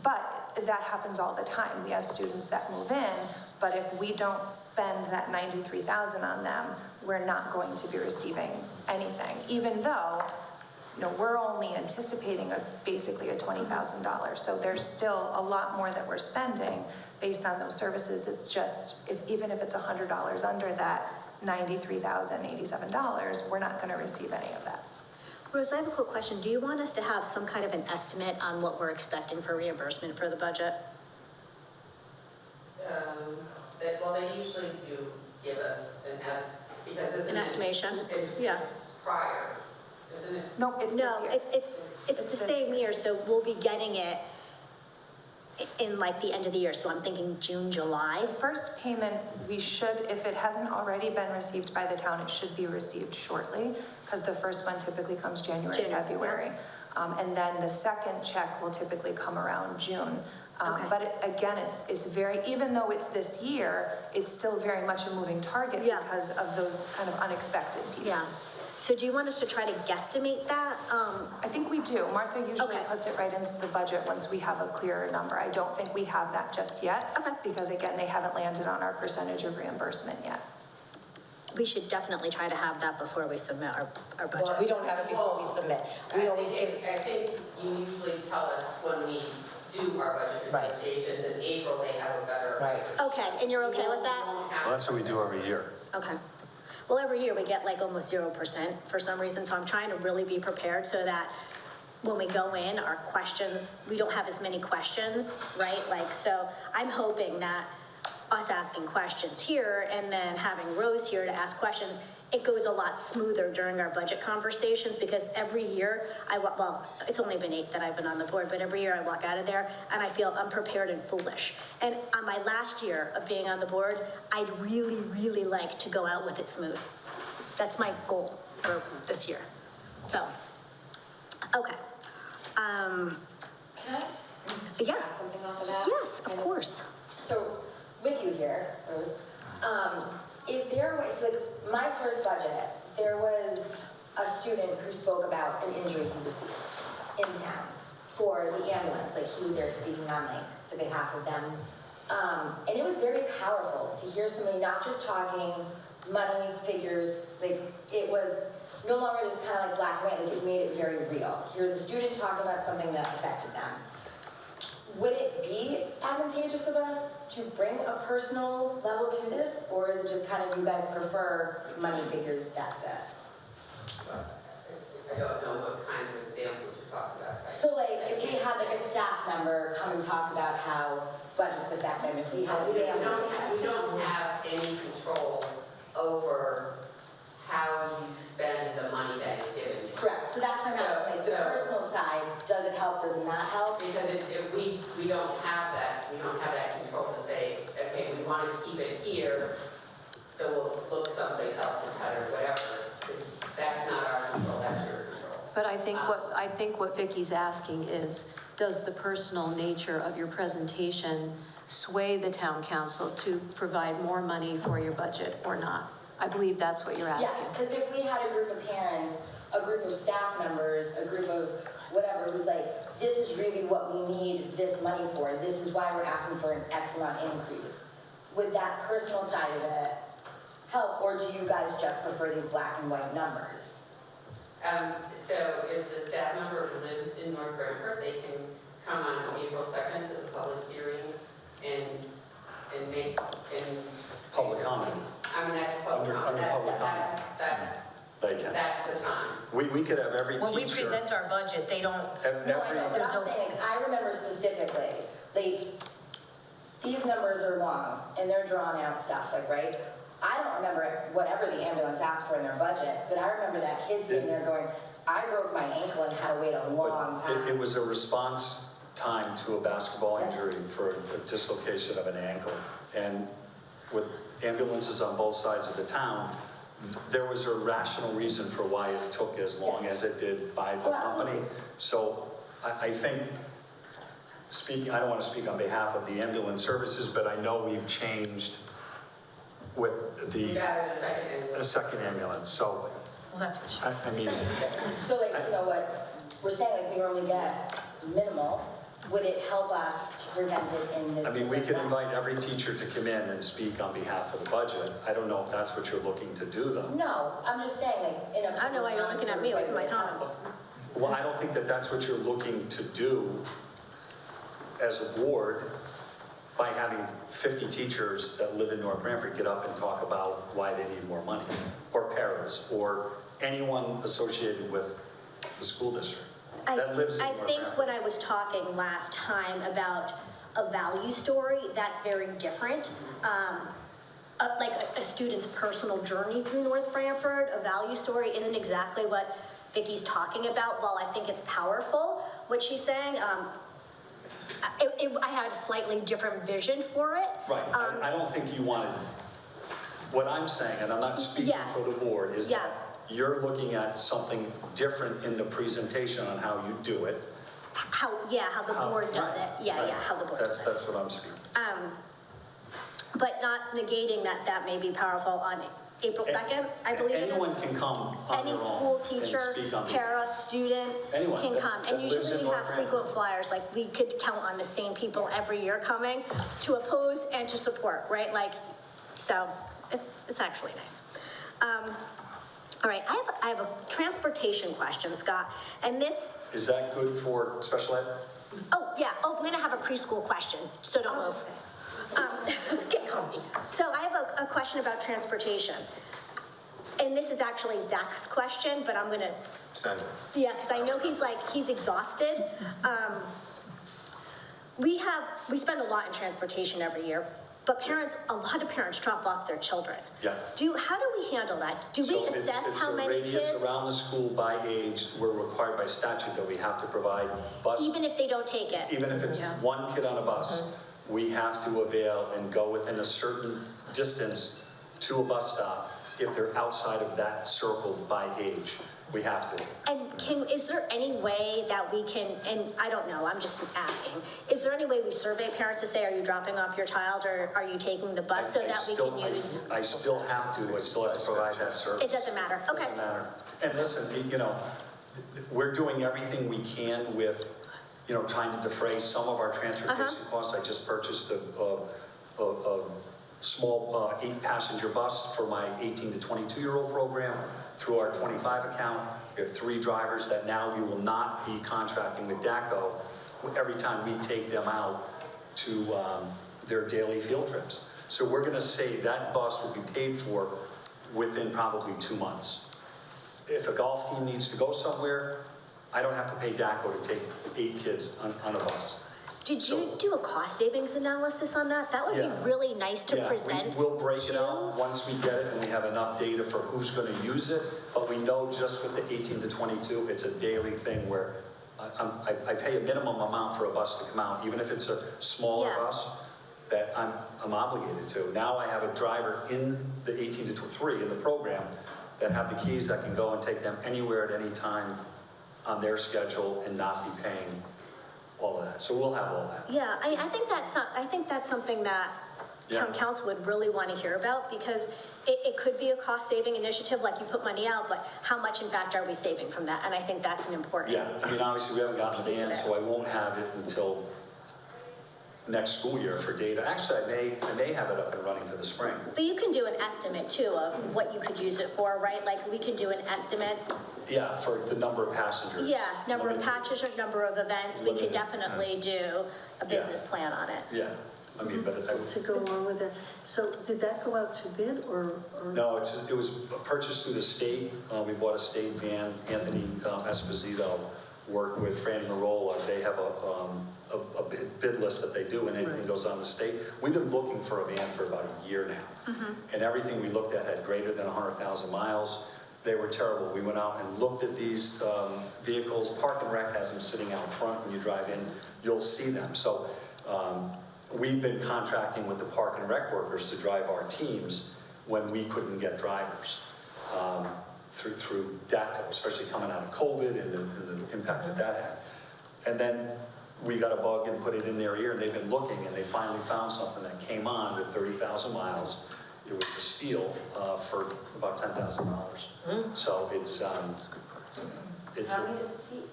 But that happens all the time. We have students that move in, but if we don't spend that $93,000 on them, we're not going to be receiving anything, even though, we're only anticipating basically a $20,000. So there's still a lot more that we're spending based on those services. It's just, even if it's $100 under that $93,087, we're not going to receive any of that. Rose, I have a quick question. Do you want us to have some kind of an estimate on what we're expecting for reimbursement for the budget? Well, they usually do give us because An estimation? It's prior, isn't it? No, it's this year. It's the same year, so we'll be getting it in like the end of the year. So I'm thinking June, July. First payment, we should, if it hasn't already been received by the town, it should be received shortly, because the first one typically comes January, February. And then the second check will typically come around June. But again, it's very, even though it's this year, it's still very much a moving target because of those kind of unexpected pieces. Yeah. So do you want us to try to guesstimate that? I think we do. Martha usually puts it right into the budget once we have a clearer number. I don't think we have that just yet. Because again, they haven't landed on our percentage of reimbursement yet. We should definitely try to have that before we submit our budget. Well, We don't have it before we submit. We always give. I think you usually tell us when we do our budget negotiations. In April, they have a better. Okay, and you're okay with that? Well, that's what we do every year. Okay. Well, every year we get like almost 0% for some reason, so I'm trying to really be prepared so that when we go in, our questions, we don't have as many questions, right? Like, so I'm hoping that us asking questions here and then having Rose here to ask questions, it goes a lot smoother during our budget conversations, because every year, well, it's only been 8 that I've been on the board, but every year I walk out of there and I feel unprepared and foolish. And on my last year of being on the board, I'd really, really like to go out with it smooth. That's my goal for this year. So, okay. Can I Yeah. ask something off of that? Yes, of course. So, with you here, Rose, is there a way, so like, my first budget, there was a student who spoke about an injury he received in town for the ambulance, like, he was there speaking on, like, the behalf of them. And it was very powerful to hear somebody not just talking money, figures, like, it was no longer just kind of like black and white, like, it made it very real. Here's a student talking about something that affected them. Would it be advantageous of us to bring a personal level to this, or is it just kind of you guys prefer money figures, that's it? I don't know what kind of examples you're talking about. So like, if we had like a staff member come and talk about how budgets affect them, if we had We families. don't have any control over how you spend the money that is given to you. Correct, so that's what I'm asking, like, the personal side, does it help, does it not help? Because we don't have that control to say, okay, we want to keep it here, so we'll look someplace else to cut or whatever. That's not our control, that's your control. But I think what Vicky's asking is, does the personal nature of your presentation sway the town council to provide more money for your budget or not? I believe that's what you're asking. Yes, because if we had a group of parents, a group of staff members, a group of whatever, it was like, this is really what we need this money for, this is why we're asking for an X amount increase. Would that personal side of it help, or do you guys just prefer these black and white numbers? So if the staff member lives in North Branford, they can come on April 2nd to the public hearing and make, Public comment. I mean, that's public Under comment. public comment. They can. That's the time. We could have every teacher. When we present our budget, they don't, Every, No, I know, but I'm saying, like, I remember specifically, like, these numbers are long, and they're drawn out stuff, like, right? I don't remember whatever the ambulance asked for in their budget, but I remember that kid sitting there going, I broke my ankle and had to wait a long But time. it was a response time to a basketball Yes. injury for a dislocation of an ankle. And with ambulances on both sides of the town, there was a rational reason for why it took as long Yes. as it did by the Oh, absolutely. company. So I think, speaking, I don't want to speak on behalf of the ambulance services, but I know we've changed with We the got it a second and. a second ambulance. So, well, that's what she I mean, So like, you know what, we're saying like we normally get minimal, would it help us to present it in this? I mean, we could different way? invite every teacher to come in and speak on behalf of the budget. I don't know if that's what you're looking to do, though. No, I'm just saying like, in a. I don't know why you're looking at me with my time. Well, I don't think that that's what you're looking to do as a board by having 50 teachers that live in North Branford get up and talk about why they need more money, or paras, or anyone associated with the school district that lives in I North think Branford. when I was talking last time about a value story, that's very different. Like a student's personal journey through North Branford, a value story isn't exactly what Vicky's talking about. While I think it's powerful, what she's saying, I had a slightly different vision for it. Right, I don't think you wanted, what I'm saying, and I'm not speaking Yeah. for the board, is Yeah. that you're looking at something different in the presentation on how you do it. How the board does it. Yeah, how the board does it. That's what I'm speaking. But not negating that may be powerful on April 2nd, I believe it is. Anyone can come on Any their school own and teacher, speak on para, student Anyone can that- come. that And lives in usually we North have Branford. frequent flyers, like we could count on the same people every year coming to oppose and to support, right? Like, so it's actually nice. All right, I have a transportation question, Scott, and this, Is that good for special ed? we're gonna have a preschool question, so don't move. Just get comfy. So I have a question about transportation. And this is actually Zach's question, but I'm gonna, Send it. yeah, because I know he's exhausted. We spend a lot in transportation every year. but a lot of parents drop off their children. Yeah. How do we handle that? Do we So it's- assess how many It's a radius kids? around the school by age. We're required by statute that we have to provide bus. Even if they don't take it? Even if it's one kid on a bus, we have to avail and go within a certain distance to a bus stop. If they're outside of that circle by age, we have to. And is there any way that we can, and I don't know, I'm just asking, is there any way we survey parents to say, are you dropping off your child or are you taking the bus so that we can use? I still have to provide that service. It doesn't matter, okay. Doesn't matter. And listen, we're doing everything we can with, trying to defray some of our transportation costs. I just purchased a small 8-passenger bus for my 18 to 22-year-old program through our 25 account. We have 3 drivers that now we will not be contracting with DACO every time we take them out to their daily field trips. So we're going to say that bus will be paid for within probably 2 months. If a golf team needs to go somewhere, I don't have to pay DACO to take 8 kids on a bus. Did you do a cost savings analysis on that? That would be really nice to present. We'll break it out once we get it and we have enough data for who's going to use it. But we know just with the 18 to 22, it's a daily thing where I pay a minimum amount for a bus to come out, even if it's a smaller bus that I'm obligated to. Now I have a driver in the 18 to 23 in the program that have the keys that can go and take them anywhere at any time on their schedule and not be paying all of that. So we'll have all that. Yeah, I think that's something that town council would really want to hear about, because it could be a cost saving initiative, like you put money out, but how much in fact are we saving from that? And I think that's an important. Yeah, I mean, obviously we haven't gotten the van, so I won't have it until next school year for data. Actually, I may have it up and running for the spring. But you can do an estimate too of what you could use it for, right? Like we can do an estimate. Yeah, for the number of passengers. Yeah, number of patches or number of events. We could definitely do a business plan on it. Yeah, I mean, but To go along with it. So did that go out to bid or? no, it was purchased through the state. We bought a state van. Anthony Esposito worked with Franny Marola. They have a bid list that they do, and anything goes on the state. We've been looking for a van for about a year now. And everything we looked at had greater than 100,000 miles. They were terrible. We went out and looked at these vehicles. Park and Rec has them sitting out front. When you drive in, you'll see them. So we've been contracting with the Park and Rec workers to drive our teams when we couldn't get drivers through DACO, especially coming out of COVID and the impact that had. And then we got a bug and put it in their ear, and they've been looking, and they finally found something that came on with 30,000 miles. It was a steal for about $10,000. So it's How many does it seat?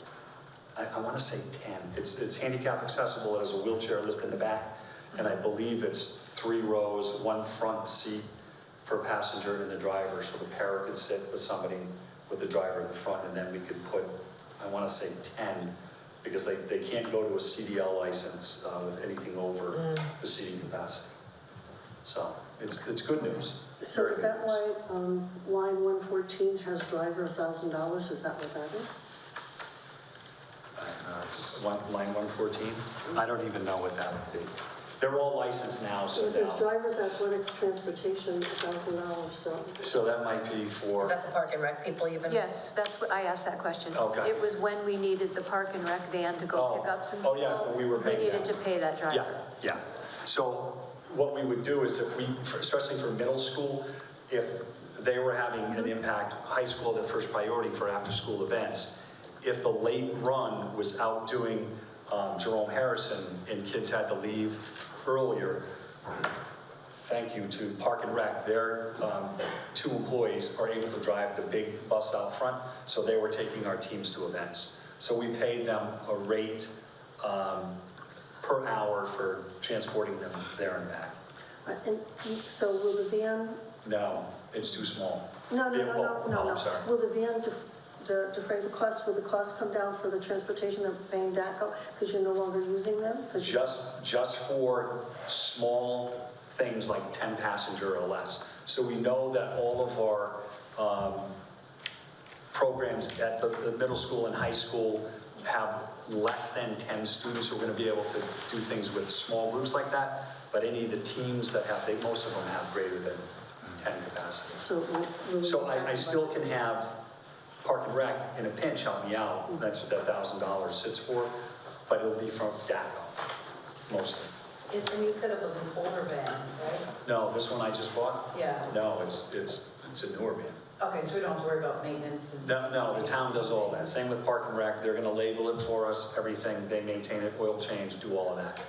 I want to say 10. It's handicap accessible. It has a wheelchair lift in the back, and I believe it's 3 rows, 1 front seat for a passenger and the driver, so the parent could sit with somebody with the driver in the front, and then we could put, I want to say 10, because they can't go to a CDL license with anything over the seating capacity. So it's good news. So is that why line 114 has driver $1,000? Is that what that is? Line 114? I don't even know what that would be. They're all licensed now, so It says driver's athletics transportation $1,000, so that might be for... Is that the Park and Rec people you've been? Yes, that's what, I asked that question. Okay. It was when we needed the Park and Rec van to go pick up some people. Oh, yeah, we were paying We needed that. to pay that driver. Yeah. So what we would do is if we, especially for middle school, if they were having an impact, high school, their first priority for after-school events, if the late run was out doing Jerome Harrison and kids had to leave earlier, thank you to Park and Rec, their 2 employees are able to drive the big bus out front, so they were taking our teams to events. So we paid them a rate per hour for transporting them there and back. And so will the van? No, it's too small. No. I'm sorry. Will the van defray the cost? Will the cost come down for the transportation of paying DACO because you're no longer using them? Just for small things like 10 passenger or less. So we know that all of our programs at the middle school and high school have less than 10 students who are going to be able to do things with small groups like that, but any of the teams that have, most of them have greater than 10 capacity. So I still can have Park and Rec in a pinch help me out. That's what that $1,000 sits for, but it'll be from DACO, mostly. And you said it was an older van, right? No, this one I just bought? Yeah. No, it's a newer van. Okay, so we don't have to worry about maintenance and... No, the town does all that. Same with Park and Rec. They're gonna label it for us, everything. They maintain it, oil change, do all of that.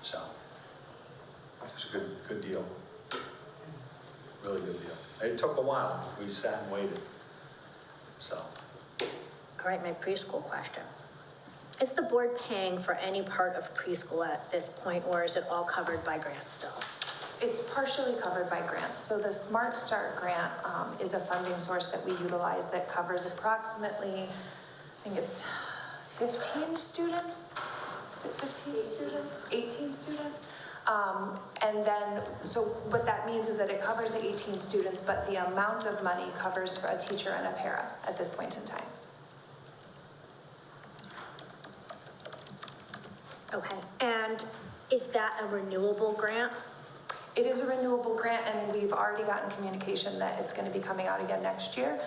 So, it's a good deal. Really good deal. It took a while. We sat and waited. So, All right, my preschool question. Is the board paying for any part of preschool at this point, or is it all covered by grants still? It's partially covered by grants. So the Smart Start grant is a funding source that we utilize that covers approximately, I think it's 15 students. Is it 15 students? 18 students? And then, so what that means is that it covers the 18 students, but the amount of money covers for a teacher and a para at this point in time. Okay, and is that a renewable grant? It is a renewable grant, and we've already gotten communication that it's going to be coming out again next year.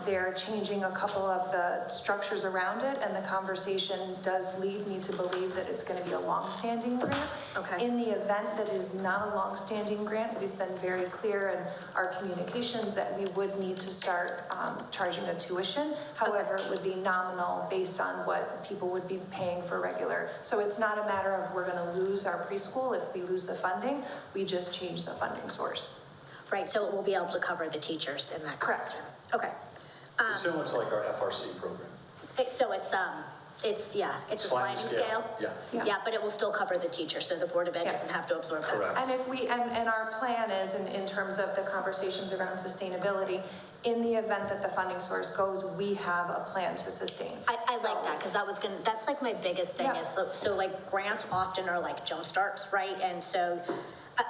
They're changing a couple of the structures around it, and the conversation does lead me to believe that it's going to be a long-standing grant. Okay. In the event that it is not a long-standing grant, we've been very clear in our communications that we would need to start charging a tuition. However, it would be nominal based on what people would be paying for regular. So it's not a matter of we're going to lose our preschool if we lose the funding. We just change the funding source. Right, so it will be able to cover the teachers in that Correct. classroom? Okay. it's similar to like our FRC program. So it's a sliding scale? Yeah. Yeah, but it will still cover the teacher, so the Board of Ed Yes. doesn't have to absorb that. Correct. And if we, and our plan is, in terms of the conversations around sustainability, in the event that the funding source goes, we have a plan to sustain. I like that, because that's like my biggest thing Yeah. is, so like grants often are like jump starts, right? And so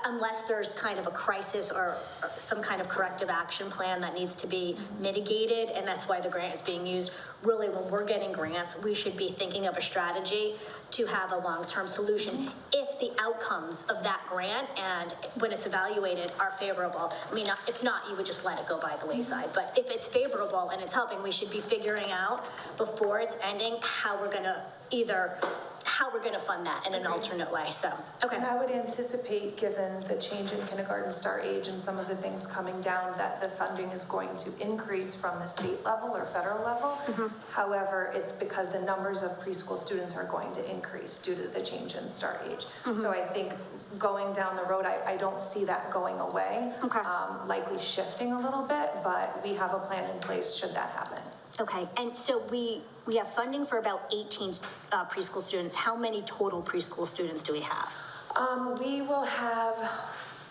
unless there's kind of a crisis or some kind of corrective action plan that needs to be mitigated, and that's why the grant is being used, really when we're getting grants, we should be thinking of a strategy to have a long-term solution if the outcomes of that grant and when it's evaluated are favorable. I mean, if not, you would just let it go by the wayside. But if it's favorable and it's helping, we should be figuring out before it's ending how we're gonna fund that in an alternate way, so, okay. And I would anticipate, given the change in kindergarten start age and some of the things coming down, that the funding is going to increase from the state level or federal level. However, it's because the numbers of preschool students are going to increase due to the change in start age. So I think going down the road, I don't see that going away. Okay. Likely shifting a little bit, but we have a plan in place should that happen. Okay, and so we have funding for about 18 preschool students. How many total preschool students do we have? We will have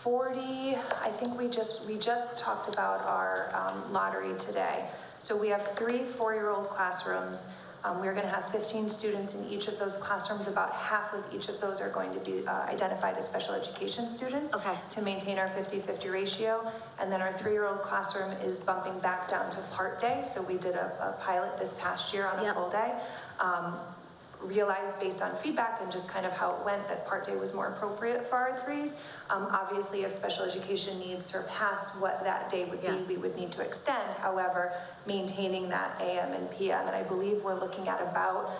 40, I think we just talked about our lottery today. So we have 3 4-year-old classrooms. We're going to have 15 students in each of those classrooms. About half of each of those are going to be identified as special education students. Okay. To maintain our 50-50 ratio. And then our 3-year-old classroom is bumping back down to part day. So we did a pilot this past year on a Yep. full day. Realized based on feedback and just kind of how it went that part day was more appropriate for our 3s. Obviously, if special education needs surpass what that day would be, Yeah. we would need to extend. However, maintaining that AM and PM, and I believe we're looking at about,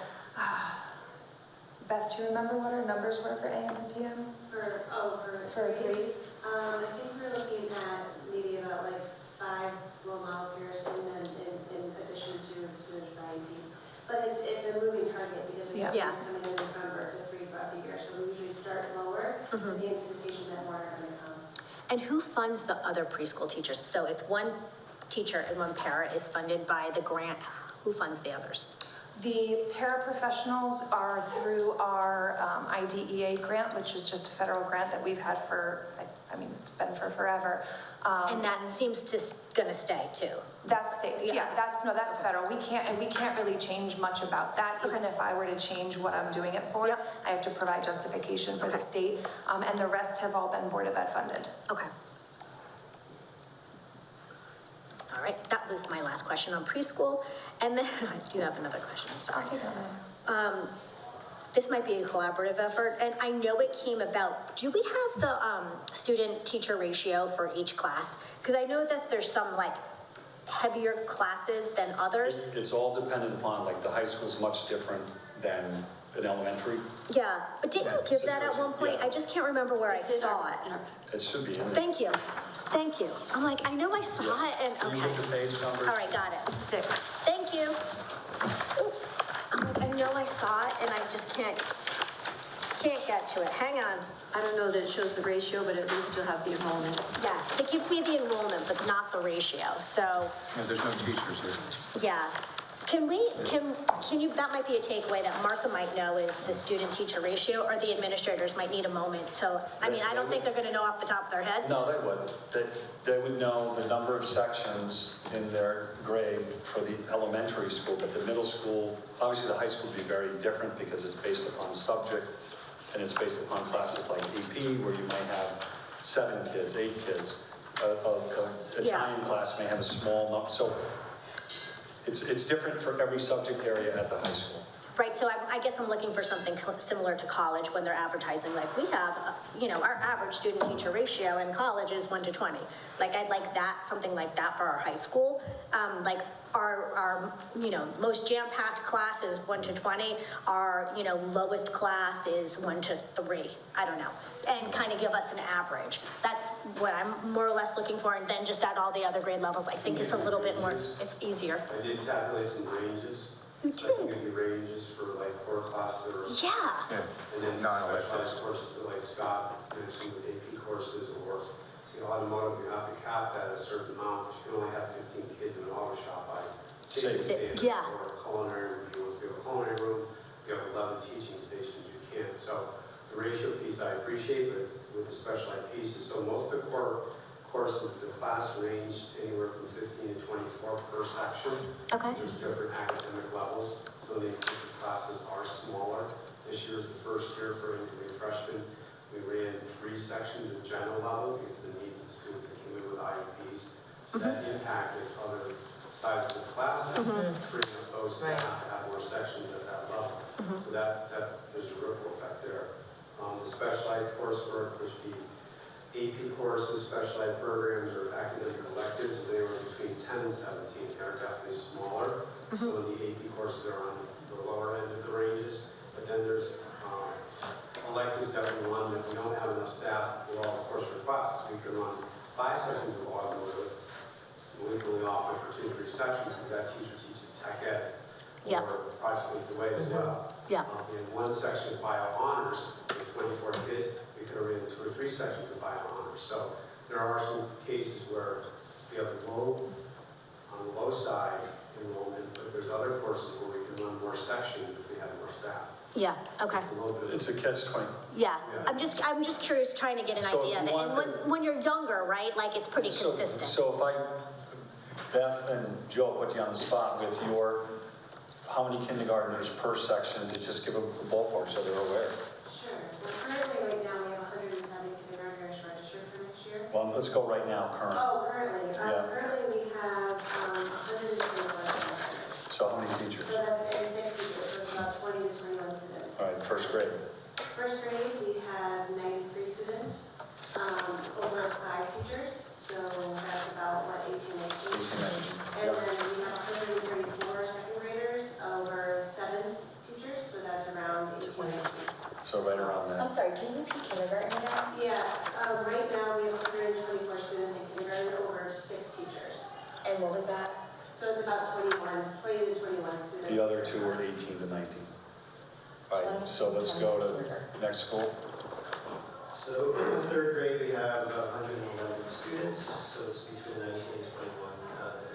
Beth, do you remember what our numbers were for AM and PM? For threes? I think we're looking at maybe about like 5 role model peers in addition to the student value piece. But it's a moving target because we have Yeah. students coming in November to 3 throughout the year. So we usually start lower with the anticipation that more are going to come. And who funds the other preschool teachers? So if one teacher and one para is funded by the grant, who funds the others? The paraprofessionals are through our IDEA grant, which is just a federal grant that we've had for, I mean, it's been for forever. And that seems gonna stay too. That's state, yeah, that's federal. We can't really change much about that. Even if I were to change what I'm doing it for, Yep. I have to provide justification for the state. And the rest have all been Board of Ed funded. Okay. All right, that was my last question on preschool. And then, I do have another question, I'm sorry. I'll take that. This might be a collaborative effort, and I know it came about, do we have the student-teacher ratio for each class? Because I know that there's some like heavier classes than others. It's all dependent upon, like, the high school's much different than an elementary. Yeah, but didn't you give that at one point? Yeah. I just can't remember where I saw it. It should be in there. Thank you, thank you. I'm like, I know I saw it and, Can you okay. get the page numbers? All right, got it. 6. Thank you. Ooh, I'm like, I know I saw it and I just can't get to it. Hang on. I don't know that it shows the ratio, but at least you'll have the enrollment. Yeah, it gives me the enrollment, but not the ratio, so, Yeah, there's no teachers here. yeah. Can you, that might be a takeaway that Martha might know is the student-teacher ratio, or the administrators might need a moment to, I mean, I don't think they're gonna know off the top of their heads. No, they wouldn't. They would know the number of sections in their grade for the elementary school, but the middle school, obviously the high school would be very different because it's based upon subject, and it's based upon classes like AP, where you might have 7 kids, 8 kids. An Italian class may have a small number, so it's different for every subject area at the high school. Right, so I guess I'm looking for something similar to college when they're advertising, like, we have, our average student-teacher ratio in college is 1 to 20. Like, I'd like that, something like that for our high school. Like, our most jam-packed class is 1 to 20. Our, lowest class is 1 to 3. I don't know. And kind of give us an average. That's what I'm more or less looking for, and then just add all the other grade levels. I think it's a little bit more, it's easier. I did calculate some ranges. You I can did? give you ranges for like core classes or. Yeah. And then Non-electives. specialized courses that like Scott mentioned with AP courses or, see, automotive, you have to cap that at a certain amount, but you can only have 15 kids in an auto shop by safety standards. Yeah. Or a culinary room, if you have a culinary room, you have 11 teaching stations, you can't. So the ratio piece I appreciate, but it's with the specialized pieces. So most of the core courses, the class ranged anywhere from 15 to 24 per section. Okay. There's different academic levels. So the inclusive classes are smaller. This year is the first year for incoming freshmen. We ran 3 sections in general level because of the needs of the students that came in with IEPs. So that impacted other sides of the classes, freeing up those staff to have more sections at that level. So that there's a ripple effect there. The specialized coursework, which would be AP courses, specialized programs, or academic electives, they were between 10 and 17. They're definitely smaller. Some of the AP courses are on the lower end of the ranges. But then there's electives that we run that we don't have enough staff for all the course requests. We can run 5 sections of automotive. We can only offer for 2 or 3 sections because that teacher teaches tech ed or project the way as well. Yeah. In 1 section of bio honors with 24 kids, we could have ran 2 or 3 sections of bio honors. So there are some cases where we have on the low side enrollment, but there's other courses where we can run more sections if we have more staff. Yeah, okay. It's a catch-20. Yeah, I'm just curious, trying to get an So if idea of you it. And want when you're younger, right, like, it's pretty consistent. So if Beth and Joe put you on the spot with how many kindergartners per section, to just give a ballpark so they're aware. Sure. Well, currently, right now, we have 107 kindergartners registered for next year. Well, let's go right now, current. Oh, currently. Yeah. Currently, we have 124 registered. So how many teachers? So that's and 6 teachers, so it's about 20 to 21 students. All right, first grade. First grade, we have 93 students, over 5 teachers. So that's about, 18, 19. And then we have 134 second graders, over 7 teachers, so that's around 18, 19. So right around that. I'm sorry, can you repeat kindergarten again? Yeah, right now we have 124 students in kindergarten, over 6 teachers. And what was that? So it's about 20 to 21 students. The other 2 were 18 to 19. All right, so let's go to next school. So 3rd grade, we have about 111 students, so it's between 19 and 21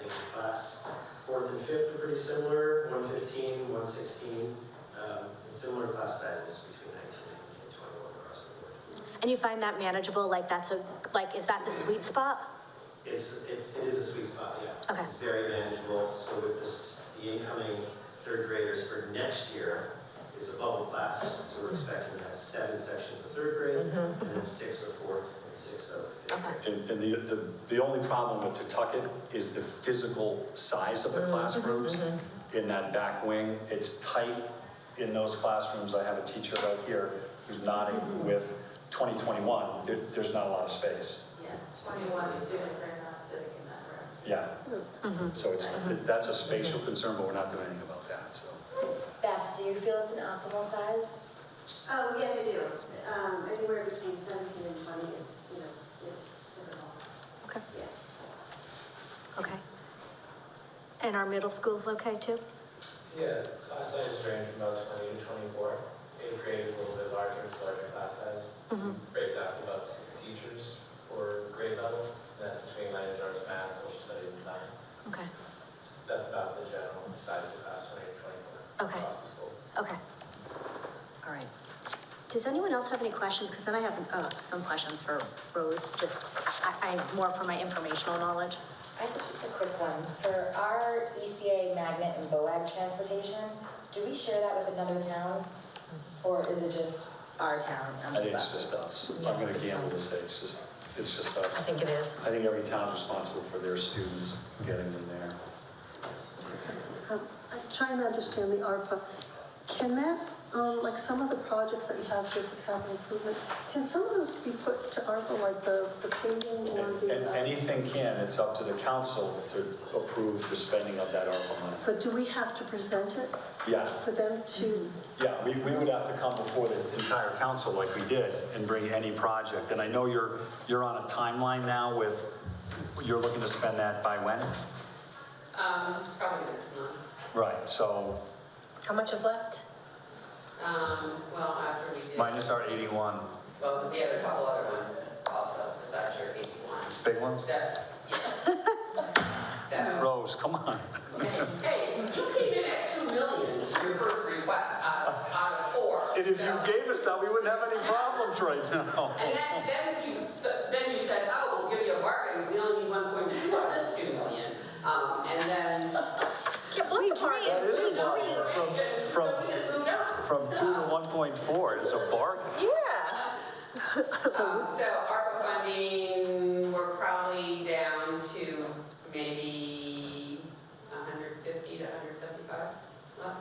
in each class. 4th and 5th are pretty similar, 115, 116, and similar class sizes between 19 and 21 across the board. And you find that manageable, like, is that the sweet spot? It is a sweet spot, yeah. Okay. It's very manageable, so with the incoming 3rd graders for next year, it's a bubble class, so we're expecting to have 7 sections of 3rd grade, and then 6 of 4th and 6 of 5th. And the only problem with Pawtucket is the physical size of the classrooms. In that back wing, it's tight in those classrooms. I have a teacher right here who's nodding with 2021, there's not a lot of space. Yeah, 21 students are not sitting in that room. Yeah. So that's a spatial concern, but we're not doing anything about that, so. Beth, do you feel it's an optimal size? Oh, yes, I do. Anywhere between 17 and 20 is, is typical. Okay. Yeah. Okay. And our middle school's okay too? Yeah, class sizes range from about 20 to 24. 8th grade is a little bit larger, it's larger class size. Break down to about 6 teachers for grade level. And that's between language arts, math, social studies, and science. Okay. So that's about the general size of the class, 20 to 24 Okay. across the school. Okay. All right. Does anyone else have any questions? Because then I have some questions for Rose, just I more for my informational knowledge. I have just a quick one. For our ECA magnet and BOAG transportation, do we share that with another town? Or is it just our town? I think it's just us. I'm gonna gamble to say it's just us. I think it is. I think every town's responsible for their students getting them there. I'm trying to understand the ARPA. Can that, like some of the projects that you have here for capital improvement, can some of those be put to ARPA, like the paving or And the... anything can, it's up to the council to approve the spending of that ARPA money. But do we have to present it Yeah, for them to... yeah, we would have to come before the entire council like we did and bring any project. And I know you're on a timeline now with, you're looking to spend that by when? Probably next month. Right, so How much is left? Well, after we did. minus our 81. Well, we have a couple other ones also, besides your 81. Big ones? Rose, come on. Hey, you came in at 2 million, your first request out of 4. And if you gave us that, we wouldn't have any problems right now. And then you said, oh, we'll give you a bargain, we only need 1.2 out of 2 million. And then. We dream. That is a bargain. So we just moved on. From 2 to 1.4 is a bargain. Yeah. So ARPA funding, we're probably down to maybe 150 to 175 left.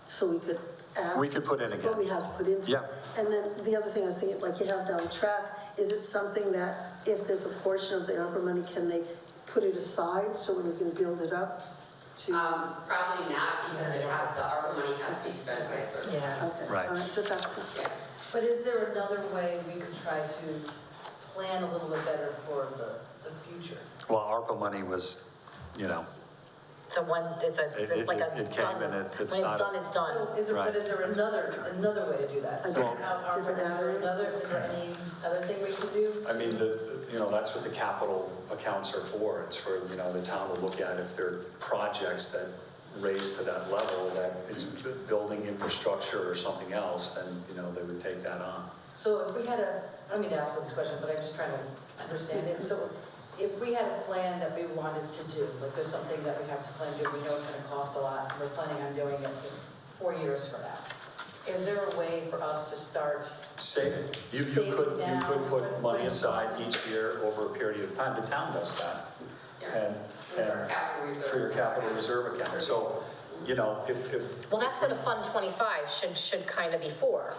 So we could ask... We could put in again. What we have to put in. Yeah. And then the other thing I was thinking, like you have down the track, is it something that if there's a portion of the ARPA money, can they put it aside so we can build it up to... Probably not, because the ARPA money has to be spent by a certain. Yeah. Okay, Right. all right, just asking. Yeah. But is there another way we could try to plan a little bit better for the future? Well, ARPA money was, It's like a it came done. and it's When not. it's done, it's done. So is there, Right. but is there another way to do that? A So different- how- different is there avenue? is there any other thing we could do? I mean, that's what the capital accounts are for. It's for, the town to look at if there are projects that raise to that level, that it's building infrastructure or something else, then, they would take that on. So if we had I don't mean to ask this question, but I'm just trying to understand it. So if we had a plan that we wanted to do, like there's something that we have to plan to do, we know it's going to cost a lot, and we're planning on doing it in 4 years from now. Is there a way for us to start? Saving. You could put money aside each year over a period of time. The town does that. And for your capital reserve account. So, if. Well, that's going to fund 25, should kind of be 4.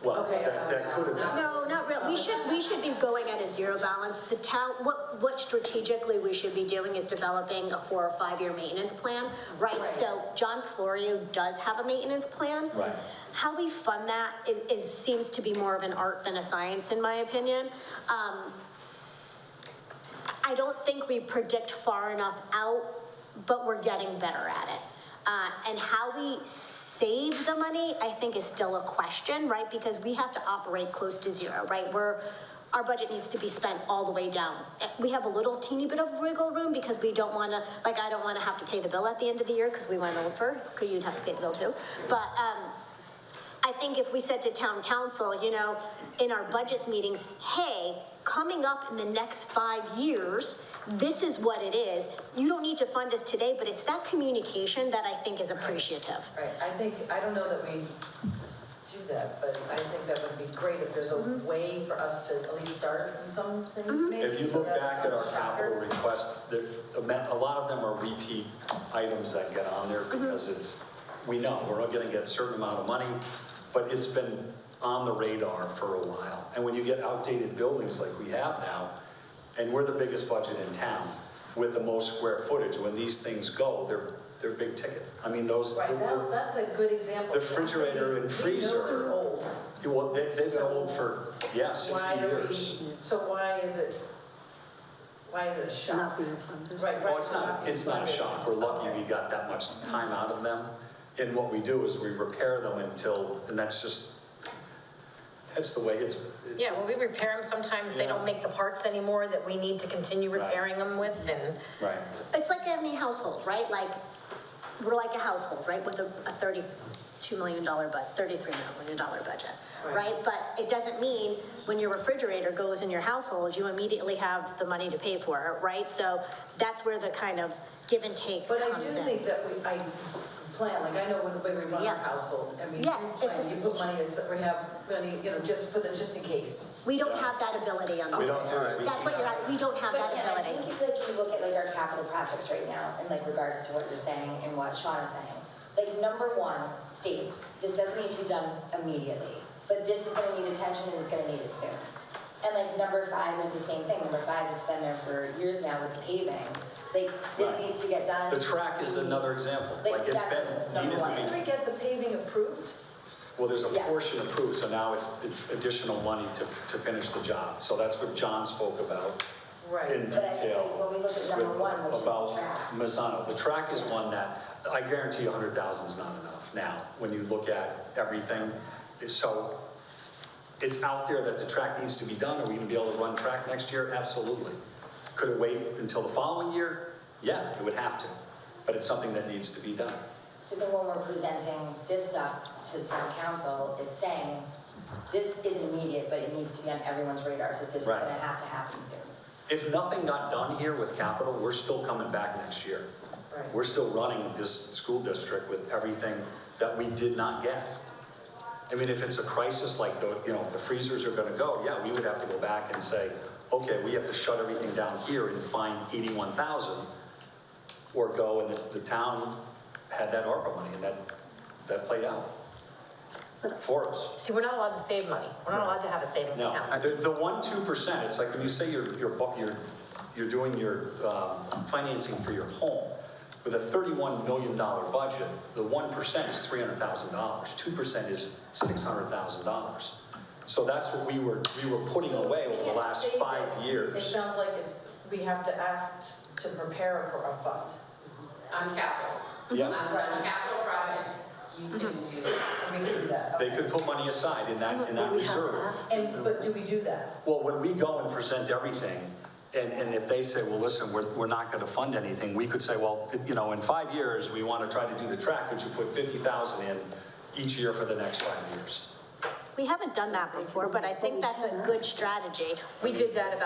Well, Okay, that could have been. No, not really. We should be going at a zero balance. The town, what strategically we should be doing is developing a 4 or 5 year maintenance plan, right? So John Florio does have a maintenance plan. Right. How we fund that seems to be more of an art than a science, in my opinion. I don't think we predict far enough out, but we're getting better at it. And how we save the money, I think, is still a question, right? Because we have to operate close to zero, right? Our budget needs to be spent all the way down. We have a little teeny bit of wiggle room because we don't want to, I don't want to have to pay the bill at the end of the year because we went over, because you'd have to pay the bill too. But I think if we said to town council, in our budgets meetings, hey, coming up in the next 5 years, this is what it is. You don't need to fund us today, but it's that communication that I think is appreciative. Right, I don't know that we, do that, but I think that would be great if there's a way for us to at least start in some things maybe. If you so look that's back not at our a capital shocker. request, a lot of them are repeat items that get on there because we know we're going to get a certain amount of money, but it's been on the radar for a while. And when you get outdated buildings like we have now, and we're the biggest budget in town with the most square footage, when these things go, they're big ticket. I mean, those, Right, that's a good example. the refrigerator and We know freezer. they're old. Well, they've been old for, 60 Why are years. So why is it a shock? Not being funded. Right, Well, right. it's not a shock. We're lucky we got that much time out of them. And what we do is we repair them and that's the way it's. Yeah, when we repair them, sometimes they don't make the parts anymore that we need to continue repairing them with, and Right. It's like any household, right? Like, we're like a household, right, with a $32 million budget, $33 million budget, right? But it doesn't mean when your refrigerator goes in your household, you immediately have the money to pay for it, right? So that's where the kind of give and take But I do comes in. think that I plan, like I know when we run our Yeah. household, I mean, Yeah, you plan, you put money, we have money, just in case. We don't have that ability on the. We don't do it. That's what you're at, we don't have But that Kim, I ability. think if like you look at like our capital projects right now in like regards to what you're saying and what Sean is saying, like number one states, this doesn't need to be done immediately, but this is gonna need attention and it's gonna need it soon. And like number 5 is the same thing. Number 5, it's been there for years now with the paving. Like this Right. needs to get done. The track is another example. Like it's that's been number needed one. to Did be. we get the paving approved? Well, there's a Yes. portion approved, so now it's additional money to finish the job. So that's what John spoke about Right. in But I think detail. like when we look at number with- 1, which is the about track. Mazzano. The track is one that, I guarantee 100,000 is not enough now, when you look at everything. So it's out there that the track needs to be done. Are we gonna be able to run track next year? Absolutely. Could it wait until the following year? Yeah, it would have to. But it's something that needs to be done. So then when we're presenting this stuff to town council, it's saying, this isn't immediate, but it needs to be on everyone's radar, so this is Right. gonna have to happen soon. If nothing got done here with capital, we're still coming back next year. Right. We're still running this school district with everything that we did not get. I mean, if it's a crisis like if the freezers are gonna go, yeah, we would have to go back and say, okay, we have to shut everything down here and find 81,000, or go, and the town had that ARPA money, and that played out for us. see, we're not allowed to save money. We're not allowed to have a savings No, account. the 1-2%, it's like when you say you're doing your financing for your home, with a $31 million budget, the 1% is $300,000, 2% is $600,000. So that's what we were putting away over the Can't last say 5 that. It years. sounds like we have to ask to prepare for a fund. On capital. Yeah. On capital projects, you can do that. We can do that. They okay. could put money aside in that But we have to reserve. ask them, though. But do we do that? Well, when we go and present everything, and if they say, well, listen, we're not going to fund anything, we could say, well, in 5 years, we want to try to do the track, would you put 50,000 in each year for the next 5 years? We haven't done that before, but I think that's a good strategy. We did that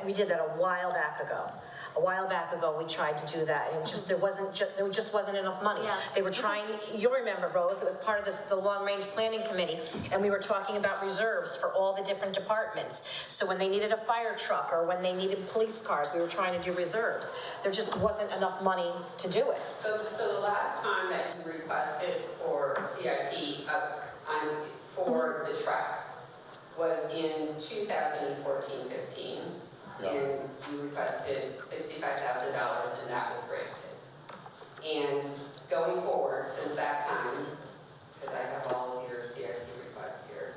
we did that a while back ago. A while back ago, we tried to do that, and there just wasn't enough money. Yeah. They were trying, you remember, Rose, it was part of the long-range planning committee, and we were talking about reserves for all the different departments. So when they needed a fire truck, or when they needed police cars, we were trying to do reserves. There just wasn't enough money to do it. So the last time that you requested for CIP for the track was in 2014-15. Yeah. And you requested $65,000 and that was granted. And going forward, since that time, because I have all of your CIP requests here.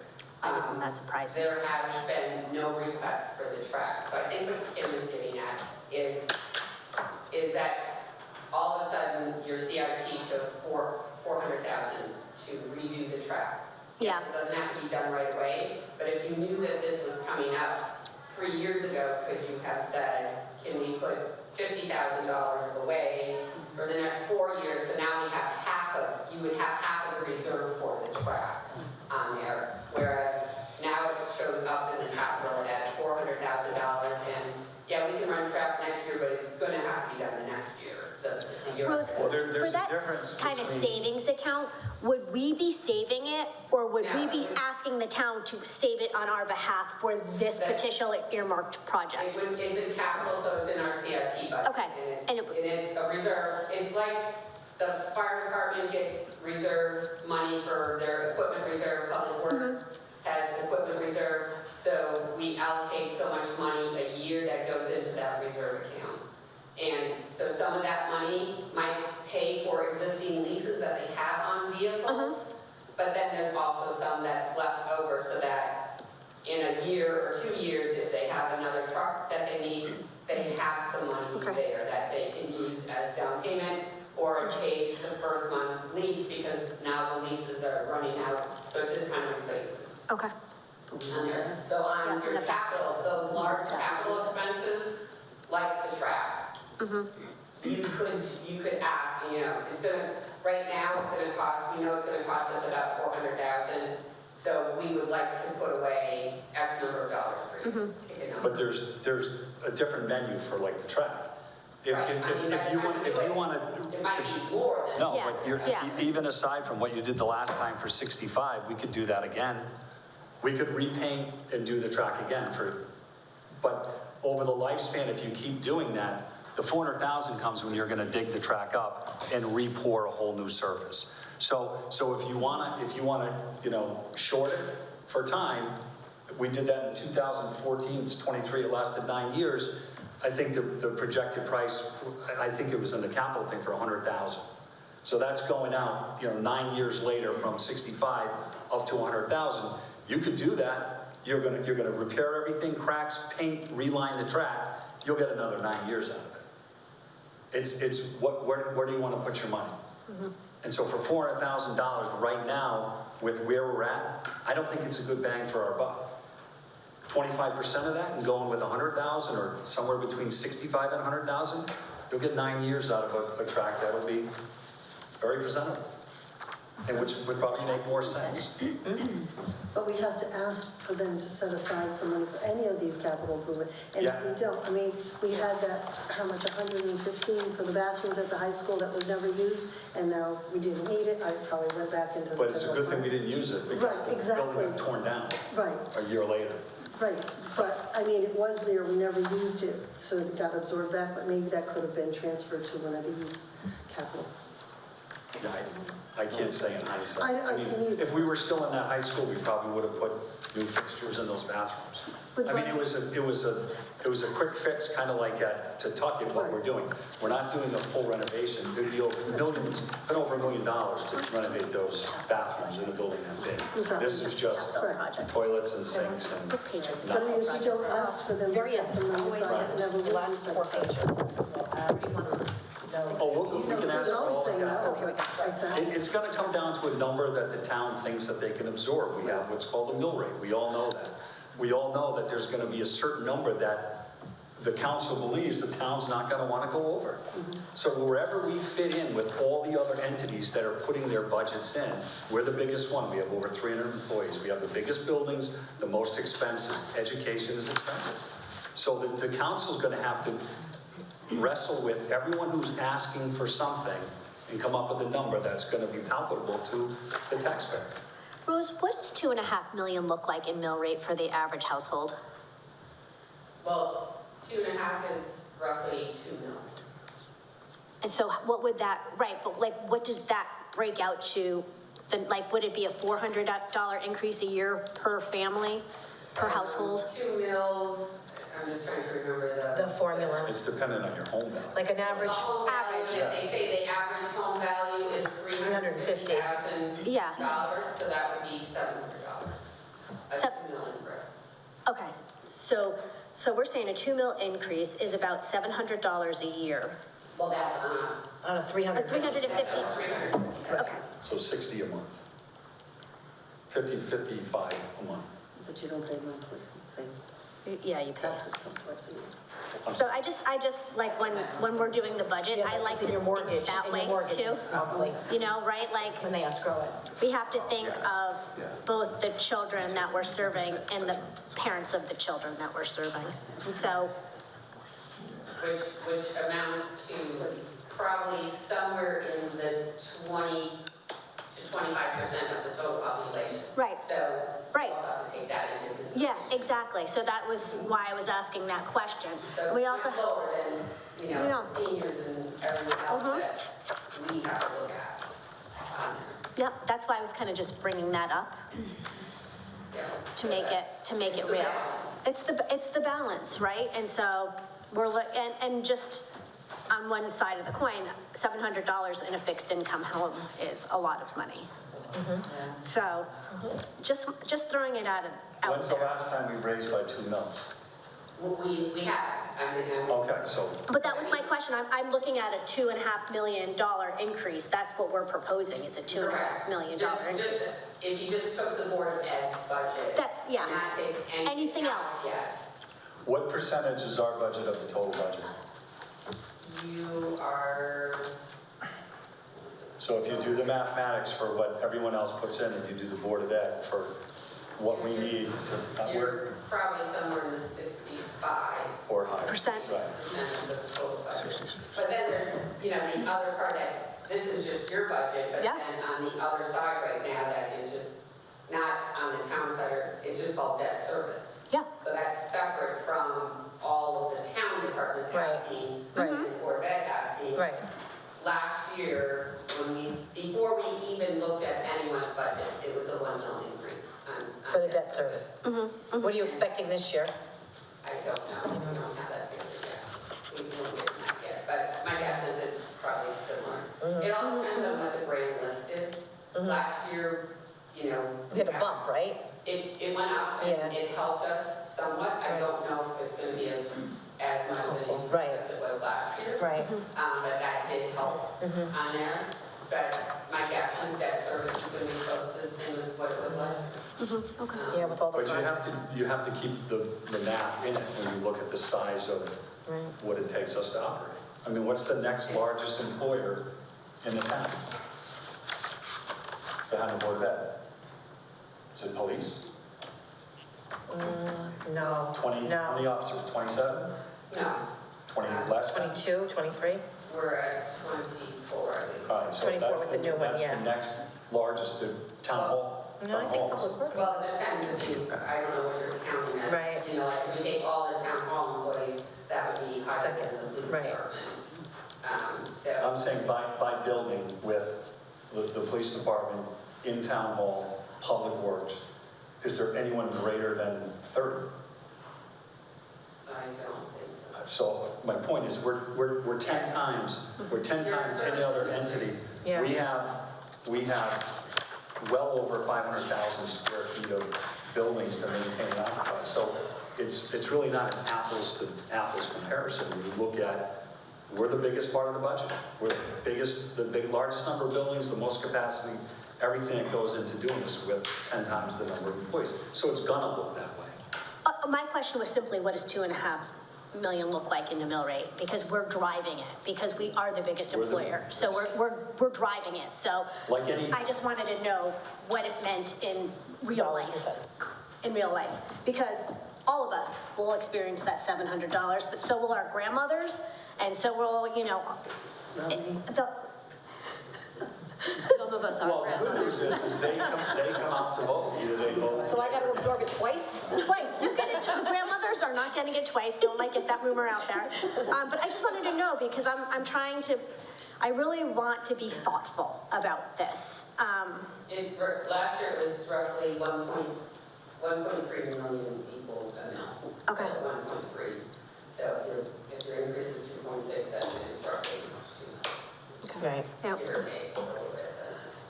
Isn't that surprising? There has been no request for the track. So I think what Kim is getting at is that all of a sudden your CIP shows $400,000 to redo the track. Yeah. It doesn't have to be done right away, but if you knew that this was coming up 3 years ago, could you have said, can we put $50,000 away for the next 4 years? So now you would have half of the reserve for the track on there. Whereas now it shows up in the capital at $400,000, and yeah, we can run track next year, but it's gonna have to be done the next year. The Rose, Well, there's for a that difference kind of between- savings account, would we be saving it, or would we be asking the town to save it on our behalf for this particular earmarked project? It's in capital, so it's in our CIP budget. Okay. And it's a reserve, it's like the fire department gets reserve money for their equipment reserve, public works has equipment reserve, so we allocate so much money a year that goes into that reserve account. And so some of that money might pay for existing leases that they have on vehicles, but then there's also some that's left over so that in a year or 2 years, if they have another truck that they need, they have some money there that they can use as down payment, or in case the first month lease, because now the leases are running out, so it just kind of replaces. Okay. On there. So on your capital, those large capital expenses, like the track, you could ask, it's gonna, right now, it's gonna cost, it's gonna cost us about 400,000. So we would like to put away X number of dollars for you. Pick a number. But there's a different menu for like the track. If you want to. It might be more than. No, but even aside from what you did the last time for 65, we could do that again. We could repaint and do the track again but over the lifespan, if you keep doing that, the 400,000 comes when you're gonna dig the track up and re-pour a whole new surface. So if you wanna, short it for time, we did that in 2014, it's 23, it lasted 9 years. I think the projected price, I think it was in the capital thing for 100,000. So that's going out, 9 years later from 65 up to 100,000. You could do that. You're gonna repair everything, cracks, paint, reline the track. You'll get another 9 years out of it. It's where do you want to put your money? And so for $400,000 right now, with where we're at, I don't think it's a good bang for our buck. 25% of that and going with 100,000 or somewhere between 65 and 100,000, you'll get 9 years out of a track that'll be very presentable. And which would probably make more sense. But we have to ask for them to set aside some money for any of these capital improvements. And Yeah. we don't, we had that, how much, 115 for the bathrooms at the high school that was never used, and now we didn't need it, I probably went back into the. But it's a good thing we didn't use it because Right, the exactly. building got torn down Right, a year later. right, but, it was there, we never used it, so it got absorbed back, but maybe that could have been transferred to one of these capital. Yeah, I can't say in hindsight. I can either. If we were still in that high school, we probably would have put new fixtures in those bathrooms. But It was a quick fix, kind of like at Tucket, what we're doing. We're not doing a full renovation. It'd be over millions, been over $1 million to renovate those bathrooms in a building that big. This is just toilets and sinks and But nothing. if you don't ask for them to set some money aside, it never will be Last 4 spent. pages. Oh, we can ask for all of Always say that. no. It's gonna come down to a number that the town thinks that they can absorb. We have what's called a mill rate. We all know that. We all know that there's gonna be a certain number that the council believes the town's not gonna wanna go over. So wherever we fit in with all the other entities that are putting their budgets in, we're the biggest one. We have over 300 employees. We have the biggest buildings, the most expenses. Education is expensive. So the council's gonna have to wrestle with everyone who's asking for something and come up with a number that's going to be palatable to the taxpayer. Rose, what does $2.5 million look like in mill rate for the average household? Well, 2.5 is roughly 2 mils. And so what would that, right, but what does that break out to? Would it be a $400 increase a year per family, per household? 2 mils, I'm just trying to remember The formula, It's dependent on your home value. like an average, average. They say the average home value is $350,000. Yeah. So that would be $700. A 2 mil increase. Okay, so we're saying a 2 mil increase is about $700 a year. Well, that's on a 300. 350, 350. okay. So 60 a month. 55 a month. But you don't pay monthly, Yeah, you pay. taxes come twice a year. So I just like when we're doing the budget, I like to think that way too. Monthly, Right, like when they escrow it. we have to think of both the children that we're serving and the parents of the children that we're serving. And so, Which amounts to probably somewhere in the 20 to 25% of the total population. Right. So Right. we'll have to take that into consideration. Yeah, exactly. So that was why I was asking that question. So We it's also, much lower than, Yeah. seniors and everyone else that we have to look at on there. yep, that's why I was kind of just bringing that up Yeah. to make it the real. balance. It's the balance, right? And so and just on one side of the coin, $700 in a fixed income home is a lot of money. So just throwing it out When's the there. last time we raised by 2 mils? We have, Okay, so, But that was my question. I'm looking at a $2.5 million increase. That's what we're proposing, is a $2.5 million increase. If you just took the Board of Ed budget. That's, yeah. Not take Anything else. Yet, what percentage is our budget of the total budget? you are, So if you do the mathematics for what everyone else puts in, and you do the Board of Ed for what we need to, you're probably somewhere in the 65. or higher. Percent. Right. Of the total budget. But then there's, the other part this is just your budget, but Yeah. then on the other side right now, that is just not on the town side, it's just called debt service. Yeah. So that's separate from all of the town departments asking, and the Board of Ed asking. Right. Last year, before we even looked at anyone's budget, it was a 1 million increase on For the debt service. What are you expecting this year? I don't know, we don't have that figured yet. We don't get that yet, but my guess is it's probably similar. It all depends on what the brand list is. Last year, We had a bump, right? it went up Yeah. and it helped us somewhat. I don't know if it's gonna be as much of an increase Right. as it was last year. Right. But that did help on there. But my guess is debt service is gonna be close to the same as what it was last year. Yeah, with all the But projects. you have to keep the math in it when you look at the size of what it takes us to operate. I mean, what's the next largest employer in the town? Behind the Board of Ed? Is it police? No. 20, how many officers, 27? No, 20 less? 22, 23? we're at 24, I think. All right, so 24 that's with the new one, that's yeah. the next largest, the town hall. No, I think public works. Well, it depends if you, I don't know what you're counting as. Right. Like if we take all the town hall employees, that would be higher than Second, the police right. department. So, I'm saying by building with the police department, in town hall, public works, is there anyone greater than 30? I don't think so. So my point is, we're 10 times any other entity. Yeah. We have well over 500,000 square feet of buildings to maintain and occupy. So it's really not an apples to apples comparison. When you look at, we're the biggest part of the budget. We're the largest number of buildings, the most capacity, everything that goes into doing this with 10 times the number of employees. So it's gonna look that way. My question was simply, what does $2.5 million look like in the mill rate? Because we're driving it, because we are the biggest We're the- employer. So we're driving it. So Like any- I just wanted to know what it meant in real Dollars and life. cents. In real life, because all of us will experience that $700, but so will our grandmothers, and so will, Some of us are Well, the good news is they come out to vote. Either they vote. So I gotta absorb it twice? Twice. You get it, the grandmothers are not getting it twice, don't like get that rumor out there. But I just wanted to know, because I'm trying to, I really want to be thoughtful about this. Last year it was roughly 1.3 million people a mill. Okay. So 1.3. So if your increase is 2.6, then it's roughly 2 months. Right. Yep. Give or take a little bit.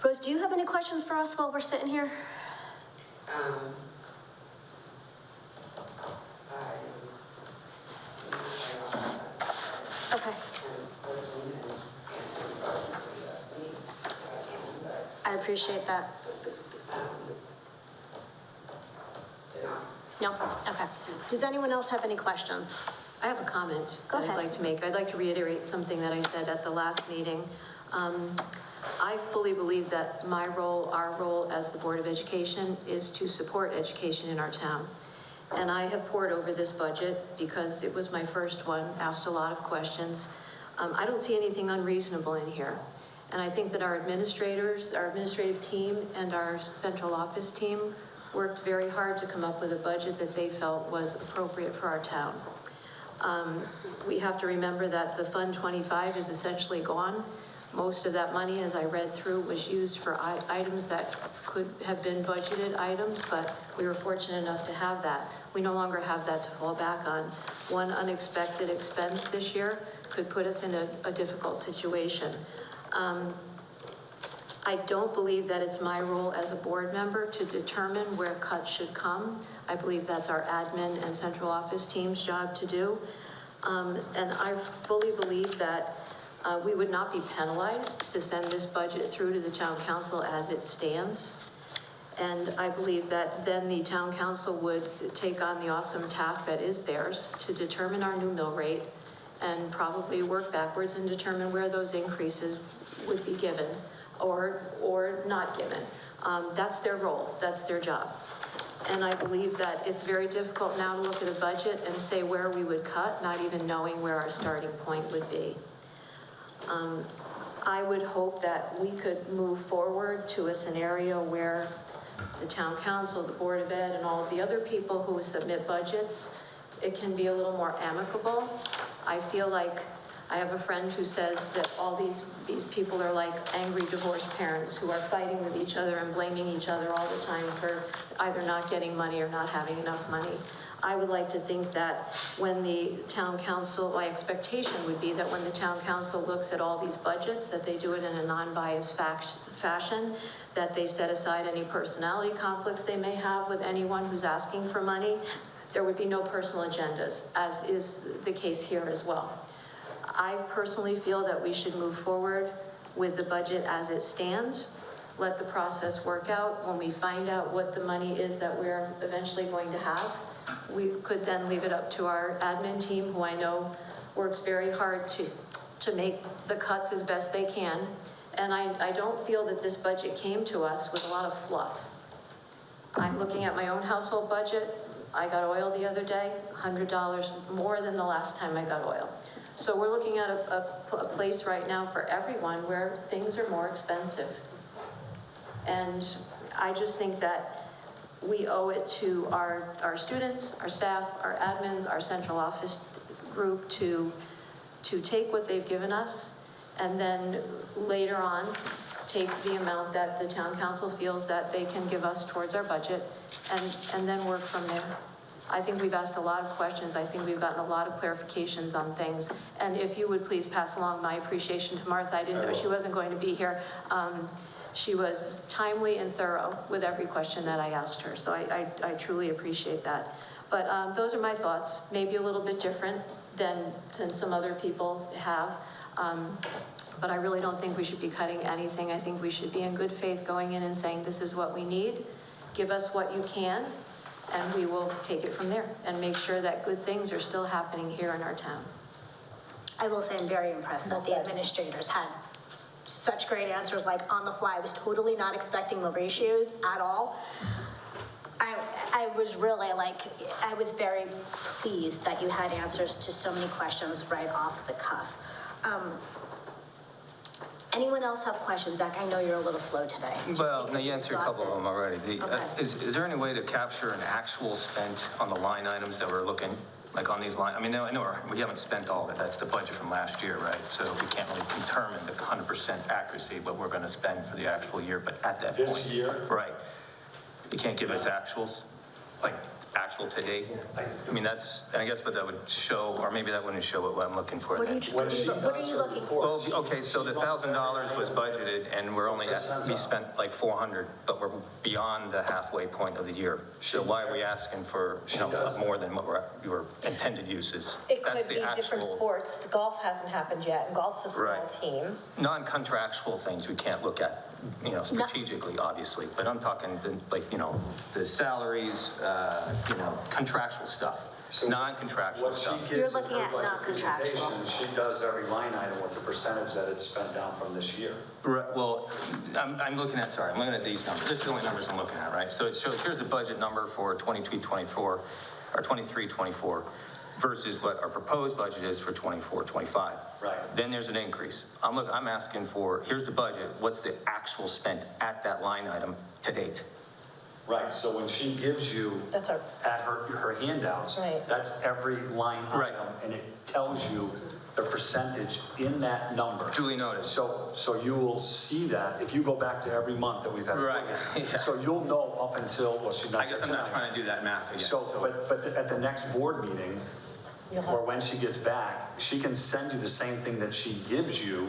Rose, do you have any questions for us while we're sitting here? Okay. I appreciate that. No? Okay. Does anyone else have any questions? I have a comment Go that I'd ahead. like to make. I'd like to reiterate something that I said at the last meeting. I fully believe that my role, our role as the Board of Education is to support education in our town. And I have poured over this budget because it was my first one, asked a lot of questions. I don't see anything unreasonable in here. And I think that our administrators, our administrative team, and our central office team worked very hard to come up with a budget that they felt was appropriate for our town. We have to remember that the Fund 25 is essentially gone. Most of that money, as I read through, was used for items that could have been budgeted items, but we were fortunate enough to have that. We no longer have that to fall back on. One unexpected expense this year could put us in a difficult situation. I don't believe that it's my role as a board member to determine where cuts should come. I believe that's our admin and central office team's job to do. And I fully believe that we would not be penalized to send this budget through to the town council as it stands. And I believe that then the town council would take on the awesome task that is theirs to determine our new mill rate and probably work backwards and determine where those increases would be given or not given. That's their role, that's their job. And I believe that it's very difficult now to look at a budget and say where we would cut, not even knowing where our starting point would be. I would hope that we could move forward to a scenario where the town council, the Board of Ed, and all of the other people who submit budgets, it can be a little more amicable. I feel like I have a friend who says that all these people are like angry divorced parents who are fighting with each other and blaming each other all the time for either not getting money or not having enough money. I would like to think that when the town council, my expectation would be that when the town council looks at all these budgets, that they do it in a non-biased fashion, that they set aside any personality conflicts they may have with anyone who's asking for money. There would be no personal agendas, as is the case here as well. I personally feel that we should move forward with the budget as it stands, let the process work out. When we find out what the money is that we're eventually going to have, we could then leave it up to our admin team, who I know works very hard to make the cuts as best they can. And I don't feel that this budget came to us with a lot of fluff. I'm looking at my own household budget. I got oil the other day, $100 more than the last time I got oil. So we're looking at a place right now for everyone where things are more expensive. And I just think that we owe it to our students, our staff, our admins, our central office group to take what they've given us and then later on take the amount that the town council feels that they can give us towards our budget and then work from there. I think we've asked a lot of questions. I think we've gotten a lot of clarifications on things. And if you would please pass along my appreciation to Martha. I didn't know she wasn't going to be here. She was timely and thorough with every question that I asked her. So I truly appreciate that. But those are my thoughts, maybe a little bit different than some other people have. But I really don't think we should be cutting anything. I think we should be in good faith going in and saying, this is what we need. Give us what you can, and we will take it from there and make sure that good things are still happening here in our town. I will say I'm very impressed that the administrators had such great answers, like on the fly. I was totally not expecting the ratios at all. I was really I was very pleased that you had answers to so many questions right off the cuff. Anyone else have questions? Zach, I know you're a little slow today. Well, no, you answered a couple of them already. Is there any way to capture an actual spent on the line items that we're looking, like on these lines? I mean, I know we haven't spent all of it. That's the budget from last year, right? So we can't really determine the 100% accuracy what we're going to spend for the actual year, but at that point. This year? Right. You can't give us actuals, like actual to date? I mean, that's, and I guess what that would show, or maybe that wouldn't show what I'm looking for. What are you looking for? Well, okay, so the $1,000 was budgeted and we're only, we spent like 400, but we're beyond the halfway point of the year. So why are we asking for, more than what your intended uses? It could be different sports. Golf hasn't happened yet, and golf's a small team. Non-contractual things we can't look at, strategically, obviously, but I'm talking the salaries, contractual stuff, non-contractual stuff. You're looking at non-contractual. She does every line item with the percentage that it's spent down from this year. Right, well, I'm looking at these numbers. This is the only numbers I'm looking at, right? So it shows, here's the budget number for 23-24, or 23-24. versus what our proposed budget is for 24, 25. Right. Then there's an increase. I'm asking for, here's the budget, what's the actual spent at that line item to date? Right, so when she gives you That's our, at her handouts, Right. that's every line Right. item, and it tells you the percentage in that number. Duly noted. So you will see that if you go back to every month that we've had. Right, yeah. So you'll know up until, well, she's not. I guess I'm not tonight. trying to do that math again. So, but at the next board meeting, or when she gets back, she can send you the same thing that she gives you,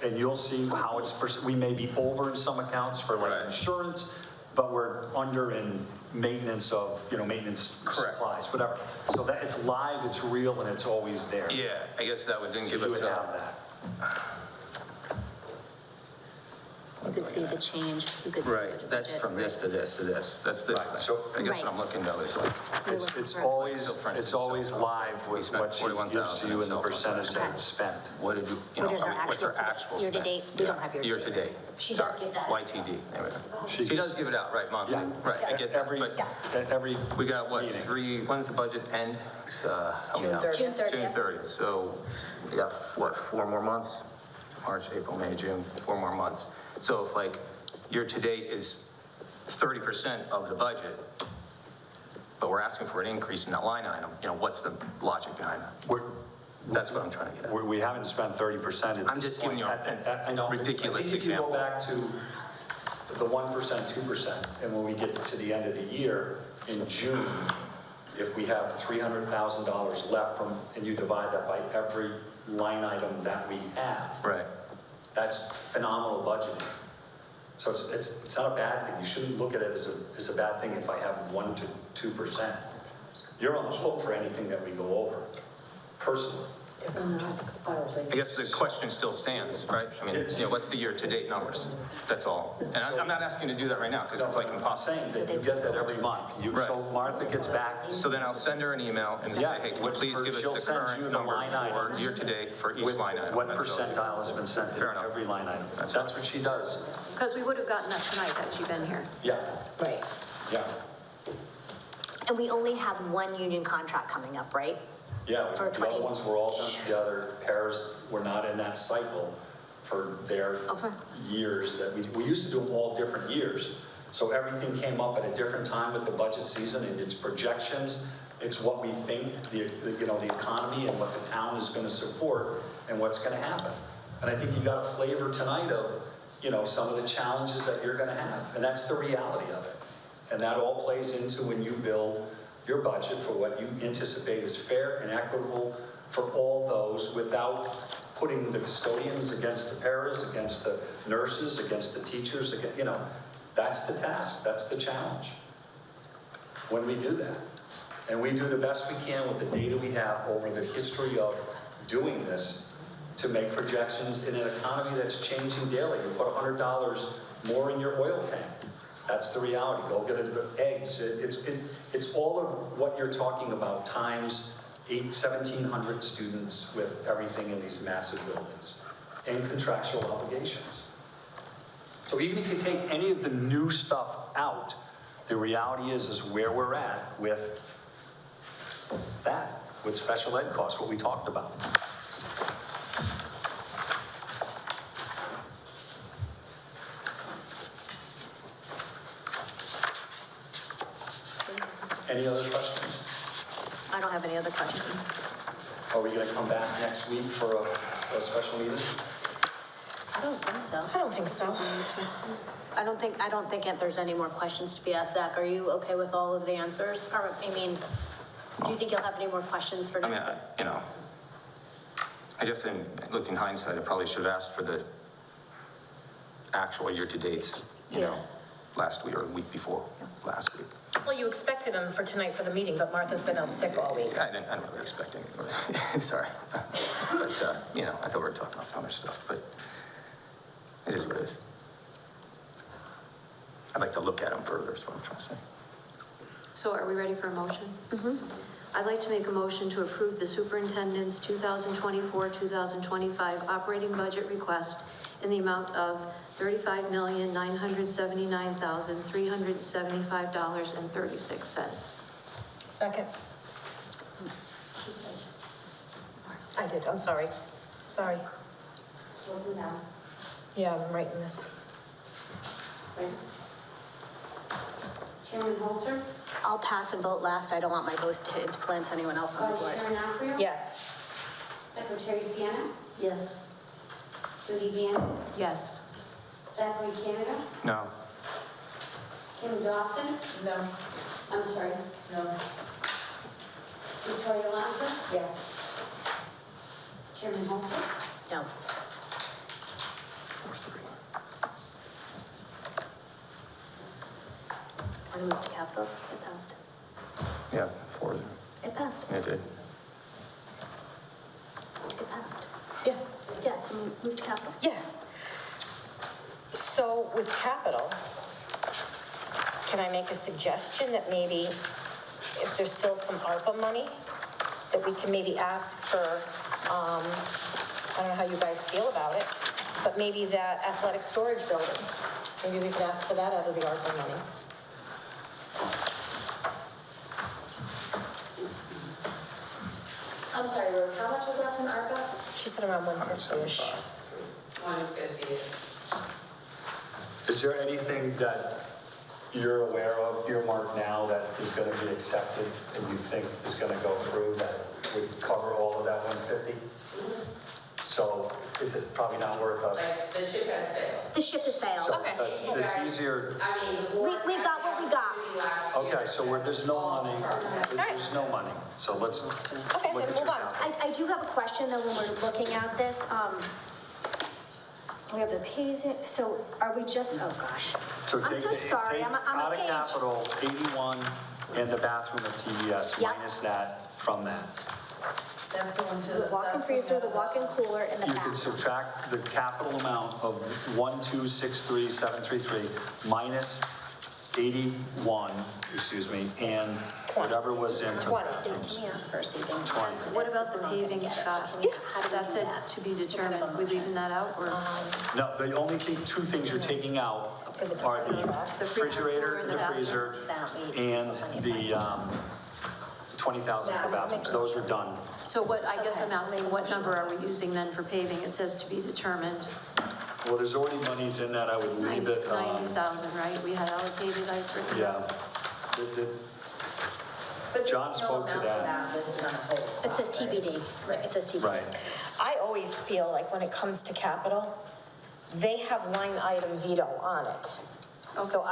and you'll see how it's, we may be over in some accounts for like Right. insurance, but we're under in maintenance of, maintenance Correct. supplies, whatever. So that it's live, it's real, and it's always there. Yeah, I guess that didn't So give you us would have that. You could see the change. You could see Right, the that's budget. from this to this to this. That's this Right, thing. so- I guess Right. what I'm looking at is like, It's Right. always, So for it's instance, always so live we with spent what she gives to 41,000 you in and the cell phone percentage service. that's spent. what did you, What is our what's our actual actual year to spend? date? We don't Yeah, have year to Year to date. She does Sorry, give that out. YTD, there we go. She She does give it out, right, monthly? Yeah. Right, I get that, Every, but every we got what, meeting. when's the budget end? It's, help me June out. 30th. June 30th. June 30th, so we got, what, 4 more months? March, April, May, June, 4 more months. So if like year-to-date is 30% of the budget, but we're asking for an increase in that line item, what's the logic behind that? That's what I'm trying to get at. We haven't spent 30% at I'm this just giving point. you a I know. ridiculous I think if you go example. back to the 1%, 2%, and when we get to the end of the year, in June, if we have $300,000 left from, and you divide that by every line item that we have, Right. that's phenomenal budgeting. So it's not a bad thing. You shouldn't look at it as a bad thing if I have 1 to 2%. You're on the hook for anything that we go over, personally. I guess the question still stands, right? I mean, what's the year-to-date numbers? That's all. And I'm not asking you to do that right now, because it's like I'm impossible. saying that you get that every month. Right. So Martha gets back, So then I'll send her an email and say, Yeah, hey, can you what- please give she'll us the send you current the number line for items year-to-date for each with line item? what That's all. percentile has been sent Fair in enough. every line item. That's That's what she does. Because we would have gotten that tonight had she been here. Yeah, right. yeah, And we only have one union contract coming up, right? yeah. For The other 20 ones were all done together. Pairs were not in that cycle for their Okay. years that we used to do them all different years. So everything came up at a different time with the budget season and its projections. It's what we think, the economy and what the town is going to support and what's going to happen. And I think you got a flavor tonight of, some of the challenges that you're going to have. And that's the reality of it. And that all plays into when you build your budget for what you anticipate is fair and equitable for all those without putting the custodians against the paras, against the nurses, against the teachers, that's the task, that's the challenge. When we do that. And we do the best we can with the data we have over the history of doing this to make projections in an economy that's changing daily. You put $100 more in your oil tank. That's the reality. Go get eggs. It's all of what you're talking about times 1,700 students with everything in these massive buildings and contractual obligations. So even if you take any of the new stuff out, the reality is where we're at with that, with special ed costs, what we talked about. Any other questions? I don't have any other questions. Are we going to come back next week for a special meeting? I don't think so. I don't think so. I don't think if there's any more questions to be asked. Zach, are you okay with all of the answers? Or, do you think you'll have any more questions for I mean, next week? I guess in hindsight, I probably should have asked for the actual year-to-dates, Yeah. last week or the week before last week. Well, you expected them for tonight for the meeting, but Martha's been out sick all week. I didn't really expect anything. Sorry. But, I thought we were talking about some other stuff, but it is what it is. I'd like to look at them further, is what I'm trying to say. So are we ready for a motion? I'd like to make a motion to approve the superintendent's 2024-2025 operating budget request in the amount of $35,979,375.36. Second. I did, I'm sorry. Sorry. Looking down. Yeah, I'm writing this. Chairman Holter? I'll pass and vote last. I don't want my vote to influence anyone else on the board. Vice Chair Nafrio? Yes. Secretary Sienna? Yes. Judy Bannon? Yes. Zachary Canada? No. Kim Dawson? No. I'm sorry. No. Victoria Lanza? Yes. Chairman Holter? No. 4-3. Want to move to capital? It passed. Yeah, 4. It passed. It did. It passed. Yeah. Yeah, so move to capital. Yeah. So with capital, can I make a suggestion that maybe if there's still some ARPA money, that we can maybe ask for, I don't know how you guys feel about it, but maybe that athletic storage building, maybe we could ask for that out of the ARPA money. I'm sorry, Rose, how much was left in ARPA? She said around 150-ish. 150. Is there anything that you're aware of, earmarked now, that is going to be accepted and you think is going to go through that would cover all of that 150? So is it probably not worth us? Like, the ship has sailed. The ship has sailed. So it's easier. I mean, the board. We got what we got. Okay, so there's no money, there's no money, so let's Okay, look then at move your on. capital. I do have a question though when we're looking at this. We have the pays, so are we just, oh gosh. So I'm take, so sorry, take I'm out a of page. capital 81 and the bathroom at TVS, Yep. minus that from that. That's going to. The walk-in freezer, the walk-in cooler, and the You could bathroom. subtract the capital amount of 1263733 minus 81, excuse me, and whatever was in. for the 20. bathrooms. Can we ask for a savings? 20. What about the paving, Scott? Yeah. That's it, to be determined. We leaving that out, or? No, the only thing, two things you're taking out are the refrigerator and the freezer and the 20,000 for bathrooms. Those are done. So what, I guess I'm asking, what number are we using then for paving? It says to be determined. Well, there's already monies in that, I would leave it. 90,000, right? We had allocated, I forget. Yeah. John spoke to that. It says TBD. It says TBD. Right. I always feel like when it comes to capital, they have line item veto on it. So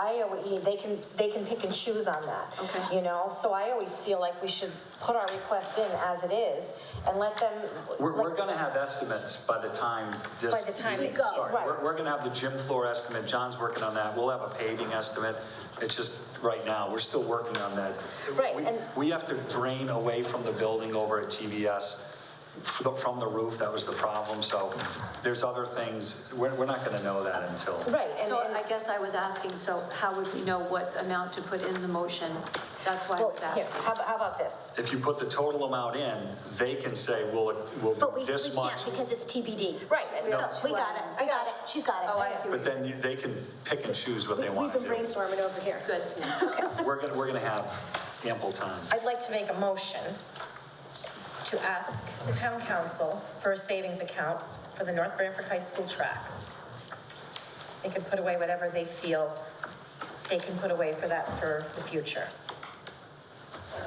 they can pick and choose on that. Okay. You know, so I always feel like we should put our request in as it is and let them. We're going to have estimates by the time this By the time meeting we go, starts. right. We're going to have the gym floor estimate. John's working on that. We'll have a paving estimate. It's just, right now, we're still working on that. Right, and- We have to drain away from the building over at TVS from the roof. That was the problem. So there's other things. We're not going to know that until. Right, So I guess I was asking, so how would we know what amount to put in the motion? That's why I Well, was here, asking. how about this? If you put the total amount in, they can say, we'll But we do this much. can't because it's TBD. Right. and So, so- we got it. I got it. She's got it. Oh, I see what But you're then saying. they can pick and choose what they We've want to been do. brainstorming over here. Good. We're going to have ample time. I'd like to make a motion to ask the town council for a savings account for the North Branford High School track. They can put away whatever they feel they can put away for that for the future.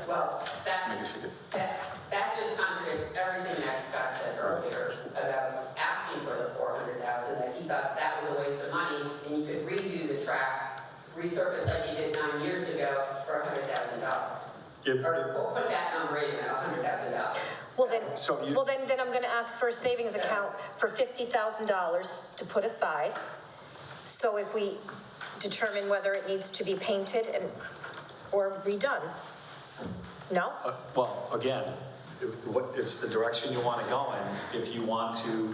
Well, that just contradicts everything that Scott said earlier about asking for the 400,000, that he thought that was a waste of money, and you could redo the track, resurface like you did 9 years ago for $100,000. Or put that number in at $100,000. Well, then I'm gonna ask for a savings account for $50,000 to put aside. So if we determine whether it needs to be painted or redone. No? Well, again, it's the direction you want to go in. If you want to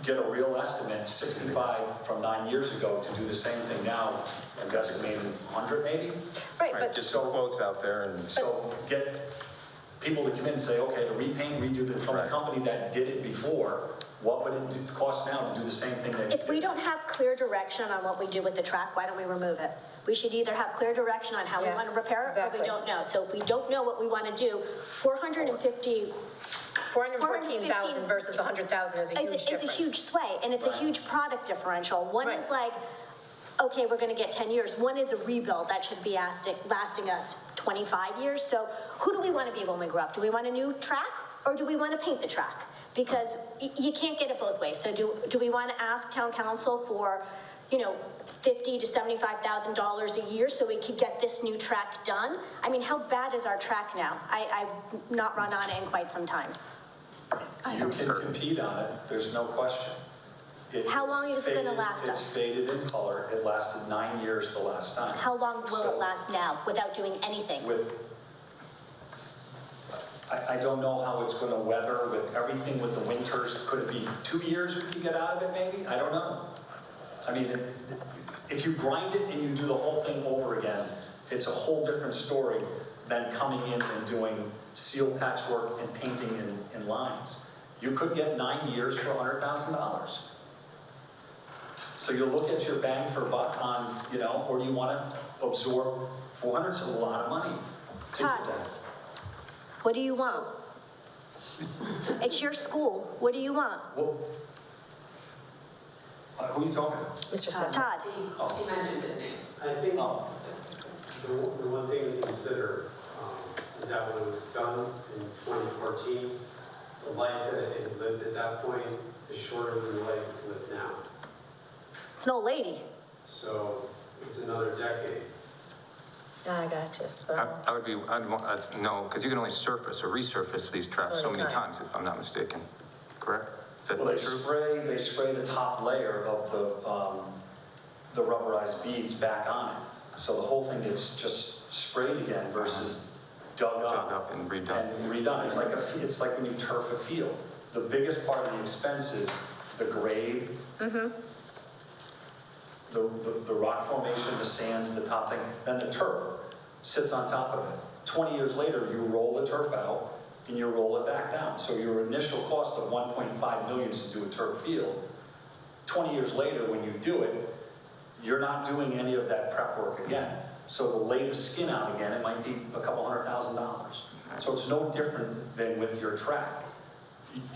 get a real estimate, 65 from 9 years ago, to do the same thing now, I'm guessing maybe 100 maybe? Right, but Just so quotes out there and. So people to come in and say, okay, to repaint, redo it from a company that did it before, what would it cost now to do the same thing that you If we did? don't have clear direction on what we do with the track, why don't we remove it? We should either have clear direction on how we want to repair it, or exactly. we don't know. So if we don't know what we want to do, 414,000 versus 100,000 is a huge difference. It's a huge sway, and it's a huge product differential. One is like, okay, we're gonna get 10 years. One is a rebuild that should be lasting us 25 years. So who do we wanna be when we grow up? Do we want a new track, or do we wanna paint the track? Because you can't get it both ways. So do we wanna ask town council for, you know, $50,000 to $75,000 a year so we could get this new track done? I mean, how bad is our track now? I've not run on it in quite some time. You can compete on it, there's no question. How long is it gonna last It's us? faded in color, it lasted 9 years the last time. How long will So- it last now without doing anything? I don't know how it's gonna weather with everything with the winters. Could it be 2 years we could get out of it maybe? I don't know. I mean, if you grind it and you do the whole thing over again, it's a whole different story than coming in and doing seal patchwork and painting in lines. You could get 9 years for $100,000. So you'll look at your bang for buck on, you know, or do you want to absorb 400? It's a lot of money to do Todd. that. What do you want? It's your school. What do you want? Well, who are you talking to? Mr. Smith. Todd? She mentioned his name. I think the one thing to consider is that when it was done in 2014, the life that it lived at that point is shorter than the life it's lived now. It's an old lady. So it's another decade. I got you, so. No, because you can only surface or resurface these tracks so many times, if I'm not mistaken, correct? Is that Well, true? they spray the top layer of the rubberized beads back on it. So the whole thing gets just sprayed again versus dug up and redone. It's like when you turf a field. The biggest part of the expense is the grade, the rock formation, the sand, the top thing, then the turf sits on top of it. 20 years later, you roll the turf out and you roll it back down. So your initial cost of 1.5 million is to do a turf field. 20 years later, when you do it, you're not doing any of that prep work again. So to lay the skin out again, it might be a couple $100,000. So it's no different than with your track.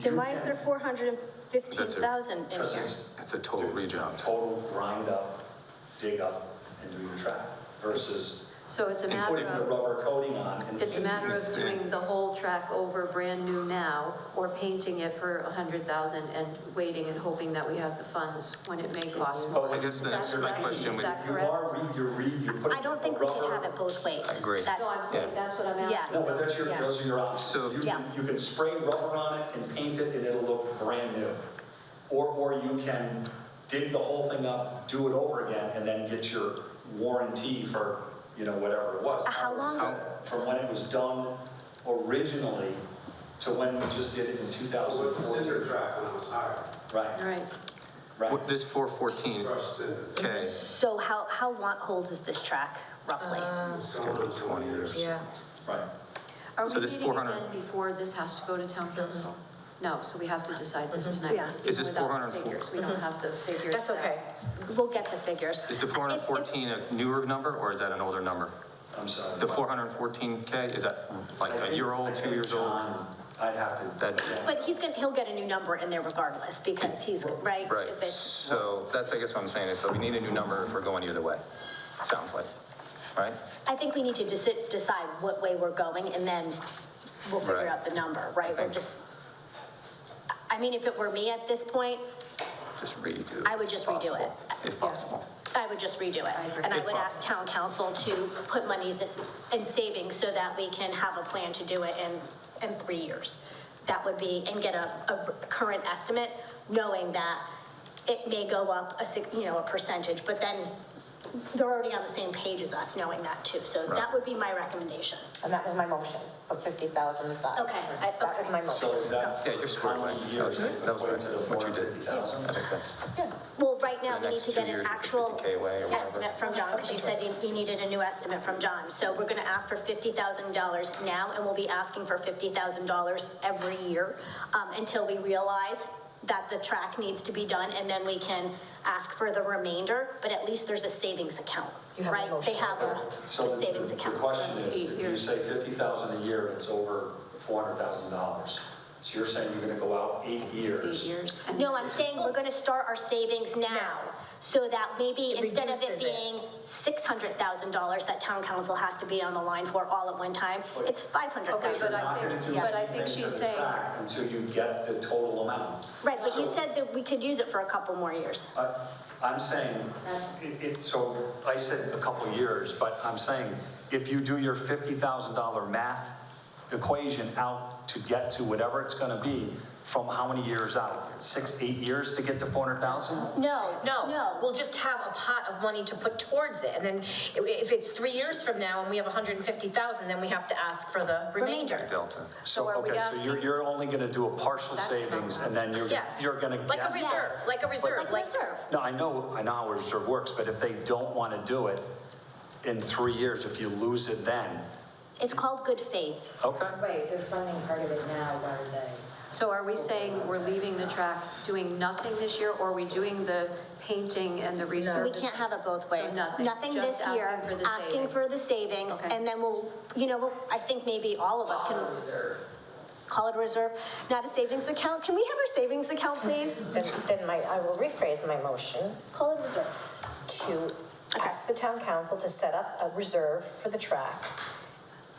Then why is there 415,000 in Because here? It's a total rejob. Total grind up, dig up, and do your track versus So it's a and matter putting the of, rubber coating on and it's a painting matter it. of doing the whole track over brand new now, or painting it for 100,000 and waiting and hoping that we have the funds when it may cost more. I guess the answer to my question Is would, that You correct? are, you're putting I don't think we rubber. can have it both ways. I agree. That's- No, I'm saying, that's what I'm Yeah. asking. No, but that's your, Yeah. those are your options. So- You can spray rubber on it and paint it and it'll look brand new. Or you can dig the whole thing up, do it over again, and then get your warranty for, you know, whatever it was. How long is- From when it was done originally to when we just did it in It was a cinder 2014. track when I was hired. Right, Right. right. this 414K, Crushed cinder. So how long old is this track roughly? It's gonna be 20 years. Yeah. Right. Are So we this meeting 400 again before this has to go to town council? No, so we have to decide this tonight. Yeah. Is this even without 404? figures. We don't have the figures. That's okay. We'll get the figures. is the 414 a newer number or is that an older number? I'm sorry. The 414K, is that like a year old, 2 years old? I'd have to. That- But he'll get a new number in there regardless, because he's, right? Right, If it's- so that's, I guess what I'm saying is, so we need a new number if we're going either way, it sounds like, right? I think we need to decide what way we're going, and then we'll figure Right. out the number, right? We're think- just, I mean, if it were me at this point, Just redo it. I would just if redo it. possible, If possible. I would just redo it. And I If would ask town council to put monies in savings so that we can have a plan to do it in 3 years. That would be, and get a current estimate, knowing that it may go up a percentage, but then they're already on the same page as us, knowing that too. So that would be my recommendation. And that was my motion, of 50,000 aside. Okay. That was my motion. So is that? Yeah, you're squared away. How many years That was according good. to the What you did. 450,000? I think that's, Well, right right now, For the we need next to 2 get an years, it's actual 50K away or whatever. estimate from John, because you said you needed a new estimate from John. So we're gonna ask for $50,000 now, and we'll be asking for $50,000 every year until we realize that the track needs to be done, and then we can ask for the remainder, but at least there's a savings account, right? They have a So savings the account. question is, if you say 50,000 a year, it's over $400,000. So you're saying you're gonna go out 8 years? 8 years. No, I'm saying we're gonna start our savings now, so that maybe instead of it reduces it. being $600,000 that town council has to be on the line for all at one time, it's $500,000. Okay, but I Not think- gonna do but I anything think to she's the saying- track until you get the total amount. Right, but you said that we could use it for a couple more years. I'm saying, so I said a couple of years, but I'm saying, if you do your $50,000 math equation out to get to whatever it's gonna be, from how many years out? 6, 8 years to get to 400,000? No, No, we'll just have a pot of money to put towards it, and then if it's 3 years from now and we have 150,000, then we have to ask for the remainder. Delta. So, are we okay, so asking- you're only gonna do a partial savings, and then Yes. you're gonna Like a guess. reserve, like a reserve, like reserve. No, I know how a reserve works, but if they don't wanna do it in 3 years, if you lose it then, It's called good faith. okay? Right, they're funding part of it now, rather than. So are we saying we're leaving the track, doing nothing this year, or are we doing the painting and the research? We can't have it both ways. So nothing, this just year, asking for the asking savings. for the savings, Okay. and then I think maybe all of us can. Call it a reserve, not a savings account. Can we have our savings account, please? Then I will rephrase my motion Call it a reserve. to ask the town council to set up a reserve for the track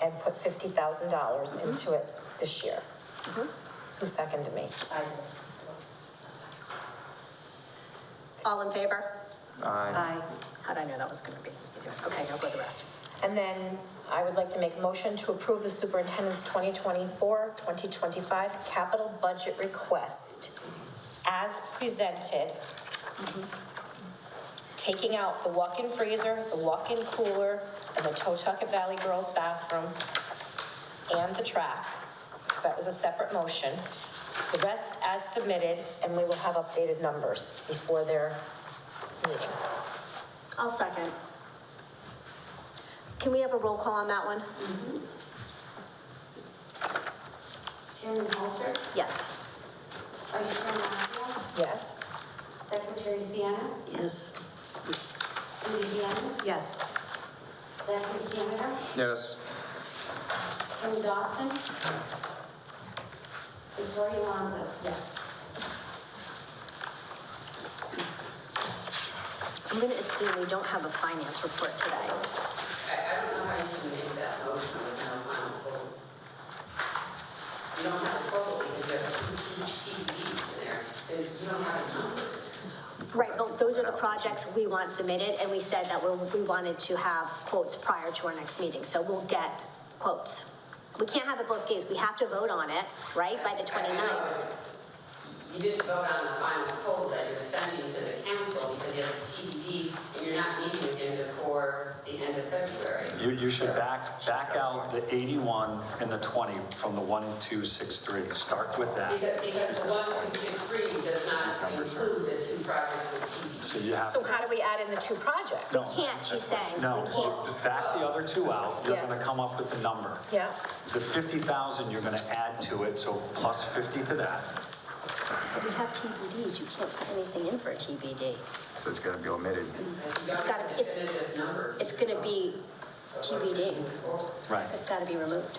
and put $50,000 into it this year. Who seconded me? All in favor? Aye. How'd I know that was gonna be easier? Okay, I'll go the rest. And then I would like to make a motion to approve the superintendent's 2024-2025 capital budget request as presented, taking out the walk-in freezer, the walk-in cooler, and the Totucket Valley Girls bathroom, and the track, because that was a separate motion. The rest as submitted, and we will have updated numbers before their meeting. I'll second. Can we have a roll call on that one? Chairman Holter, Yes. Vice Chairman Maxwell, Yes? Secretary Sienna, Yes. Indiana, Yes. Deputy Canada, Yes. Kim Dawson, Victoria Alonso. Yes. I'm gonna assume we don't have a finance report today. I don't know how you can make that motion without a final vote. You don't have a vote because there are two CDs in there, so you don't have a number. Right, but those are the projects we want submitted, and we said that we wanted to have quotes prior to our next meeting, so we'll get quotes. We can't have it both ways, we have to vote on it, right, by the 29th. You didn't vote on the final code that you're sending to the council because you have a TBD and you're not meeting again before the end of February. You should back out the 81 and the 20 from the 1263. Start with that. Because the 1263 does not include the two projects with TBD. So you have, So how do we add in the two projects? no. Can't, she's saying, No, we can't. back the other two out, you're Yeah. gonna come up with a number. Yeah, The 50,000 you're gonna add to it, so plus 50 to that. We have TBDs, you can't put anything in for a TBD. So it's gotta be omitted. It's gotta, it's gonna be TBD. Right. It's gotta be removed.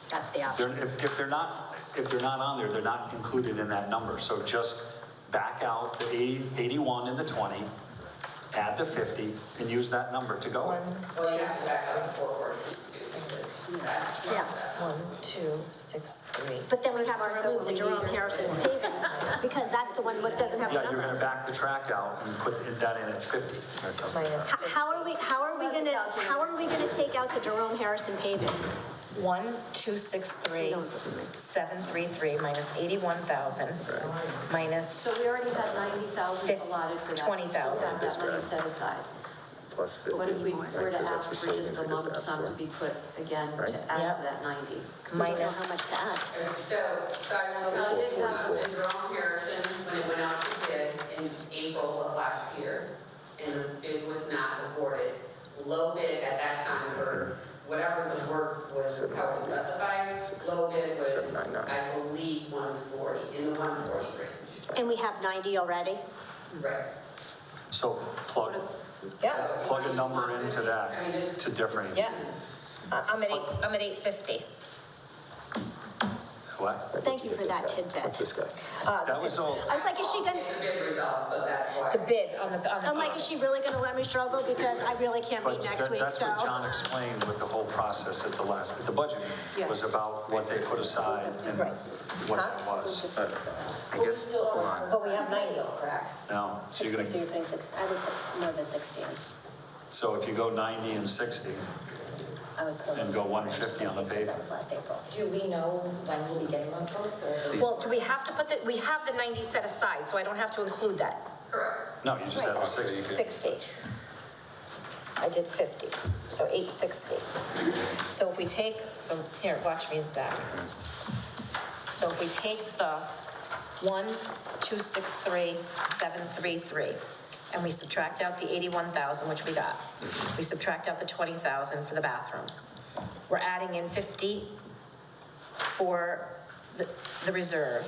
That's the option. If they're not on there, they're not included in that number. So just back out the 81 and the 20, add the 50, and use that number to go. Well, you have to back up 414. Yeah. 1, 2, 6, 3. But then we have to remove the Jerome Harrison paving, because that's the one that doesn't have a Yeah, you're gonna number. back the track out and put that in at 50. Minus How are we gonna take out the Jerome Harrison paving? 1, 2, 6, 3, No one's listening. 7, 3, 3, minus 81,000, minus So we already had 90,000 allotted for that. 20,000. Still have that money set aside. Plus 50. What if we were to Because that's ask the for just savings a we just lump asked sum for. to be put again to add Yep. to that 90? We don't know minus, how much to add. So I will tell you, Jerome Harrison, when it went out to bid in low bid at that time for whatever the work was, how it was specified. Low bid was, I believe, 140, in the 140 range. And we have 90 already? Right. So plug a number into that to different. Yeah. I'm at 850. What? Thank you for that tidbit. What's this guy? That was all. I was like, is she gonna, The bid results, so that's why. The bid on the. I'm like, is she really gonna let me struggle? Because I really can't meet But next week, that's what so. John explained with the whole process at the budget meeting, was about what they put aside and Right. what that was. I guess, hold on. But we have 90. Correct. Now, so you're 60, so gonna, you're putting 60, I would put more than 60 in. so if you go 90 and 60, I would put. and go 150 on the pay. pay. That was last April. Do we know when we'll be getting those quotes, or? Well, do we have to put we have the 90 set aside, so I don't have to include that. Correct. No, you just have the 60. 60. I did 50, so 860. So if we take, so here, watch me, Zach. So if we take the 1,263,733, and we subtract out the 81,000, which we got. We subtract out the 20,000 for the bathrooms. We're adding in 50 for the reserve.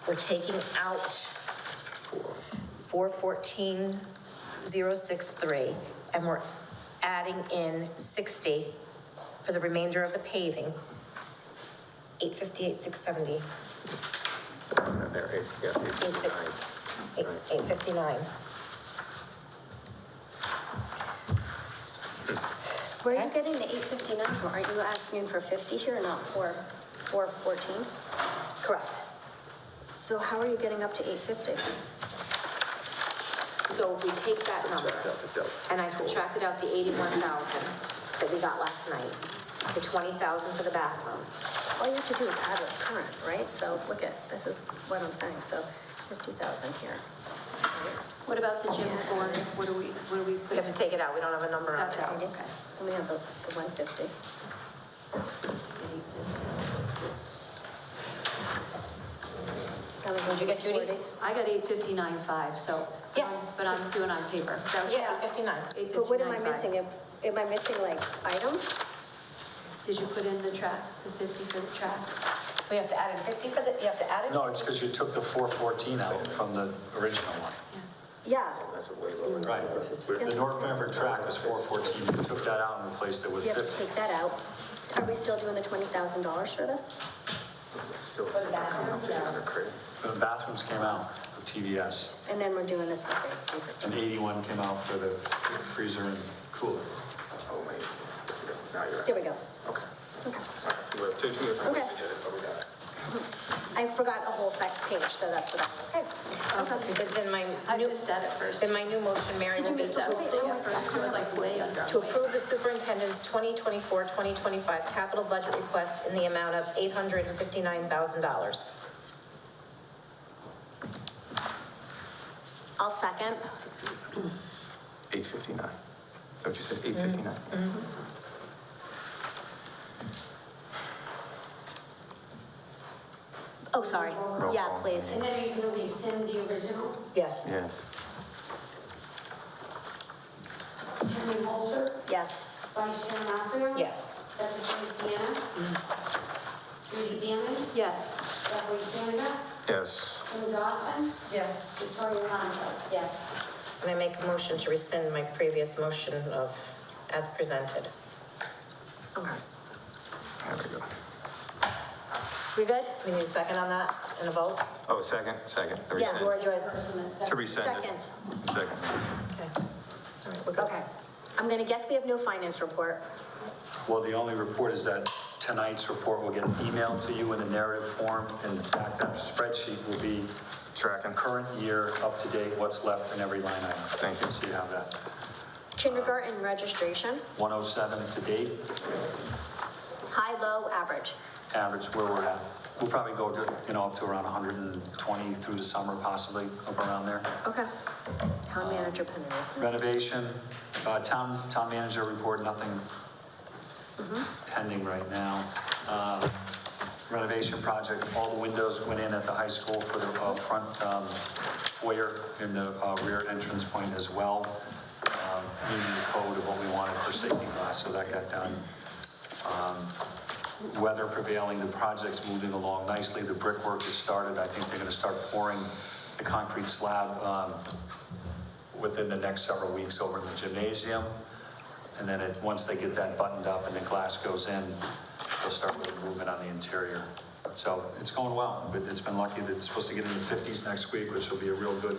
We're taking out 414,063, and we're adding in 60 for the remainder of the paving. 858,670. There, 859. 859. Where are you getting the 859 from? Aren't you asking for 50 here, not 414? Correct. So how are you getting up to 850? So if we take that number, and I subtracted out the 81,000 that we got last night, the 20,000 for the bathrooms. All you have to do is add what's current, right? So look at, this is what I'm saying, so 50,000 here. What about the gym floor? What do we We have to take it out, we don't have a number on it. Okay. And we have the 150. That was Did you get Judy? 140. I got 859.5, so. Yeah. But I'm doing on paper. Yeah, 859. But what am I 859.5. missing? Am I missing like items? Did you put in the track, the 50 for the track? We have to add in 50 for the, you have to add it? No, it's because you took the 414 out from the original one. Yeah. Right. The North Branford track was 414. You took that out and replaced it with You have to 50. take that out. Are we still doing the $20,000 for this? Still. For the bathrooms, no. The bathrooms came out of TVS, And then we're doing this upgrade. and 81 came out for the freezer and cooler. Oh, wait. Now you're There we go. Okay. Okay. We have two different ways Okay. to get it, but we got it. I forgot a whole second page, so that's what I was. Okay. Then my I new, missed that at first. then my new motion, Mary, will be miss the to whole thing? approve, First, it was like way under. to approve the superintendent's 2024-2025 capital budget request in the amount of $859,000. I'll second. 859. Is that what you said, 859? Oh, sorry. Roll Yeah, call. please. And then are you going to rescind the original? Yes. Yes. Chairman Holzer, Yes. Vice Chair Nafrio? Yes. Secretary Deanna? Yes. Judy Bannon? Yes. Beverly Sanda? Yes. Jim Dawson? Yes. Victoria Ronco? Yes. And I make a motion to rescind my previous motion of, as presented. Okay. There we go. We good? We need a second on that and a vote? Oh, second. To Yeah, rescind. Laura Joyce. To rescind it. Second. Second. Okay. All right, we're good. Okay. I'm gonna guess we have no finance report. Well, the only report is that tonight's report will get emailed to you in a narrative form, and that spreadsheet will be Tracking. current year, up to date, what's left in every line item. Thank you. So you have that. Kindergarten registration, 107 to date, high, low, average. average where we're at. We'll probably go to, up to around 120 through the summer, possibly, up around there. Okay. Town manager pending. Renovation, town manager report, nothing pending right now. Renovation project, all the windows went in at the high school for the front foyer and the rear entrance point as well. meeting the code of what we wanted for safety class, so that got done. Weather prevailing, the project's moving along nicely, the brickwork has started. I think they're gonna start pouring the concrete slab within the next several weeks over in the gymnasium. And then once they get that buttoned up and the glass goes in, they'll start with the movement on the interior. So it's going well, but it's been lucky that it's supposed to get in the 50s next week, which will be a real good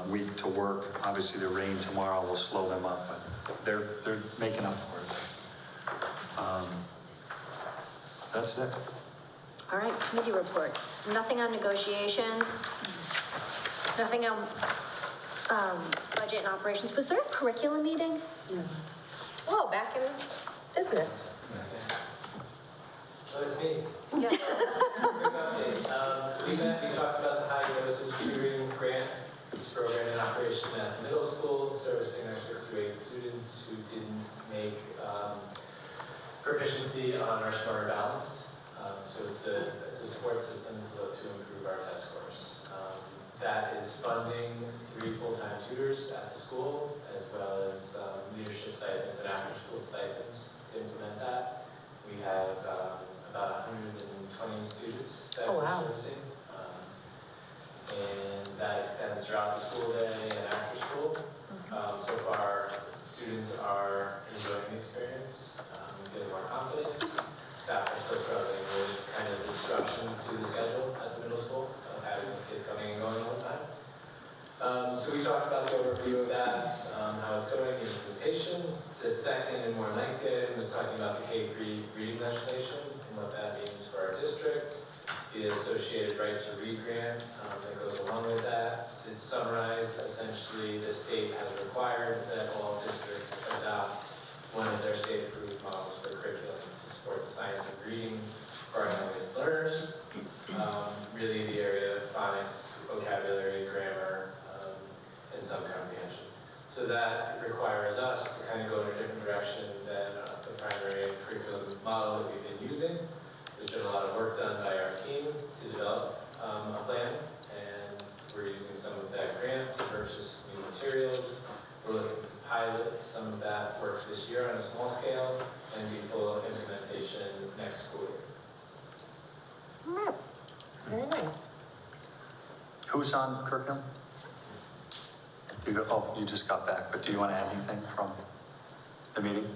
week to work. Obviously, the rain tomorrow will slow them up, but they're making up for it. That's it. All right, committee reports. Nothing on negotiations, nothing on budget and operations. Was there a curriculum meeting? Oh, back in business. Oh, it's me. Yeah. Quick update. We talked about the high dosage tutoring grant. It's a program in operation at the middle school, servicing our 6th through 8th students who didn't make proficiency on our Smarter Balanced. So it's a support system to improve our test scores. That is funding 3 full-time tutors at the school, as well as leadership stipends and after-school stipends to implement that. We have about 120 students that we're servicing. And that extends throughout the school day and after school. So far, students are enjoying the experience, getting more confident. Staff are still struggling with kind of the disruption to the schedule at the middle school, of having kids coming and going all the time. So we talked about the overview of that, how it's going, the implementation. The second and more lengthy item was talking about the K-3 reading legislation and what that means for our district. The associated right to read grant that goes along with that. To summarize, essentially, the state has required that all districts adopt one of their state-approved models for curriculum to support the science of reading for our youngest learners. Really the area of phonics, vocabulary, grammar, and some comprehension. So that requires us to kind of go in a different direction than the primary curriculum model that we've been using. There's been a lot of work done by our team to develop a plan, and we're using some of that grant to purchase new materials. We're looking to pilot some of that work this year on a small scale and be full implementation next school year. All right. Very nice. Who's on curriculum? You just got back, but do you want to add anything from the meeting?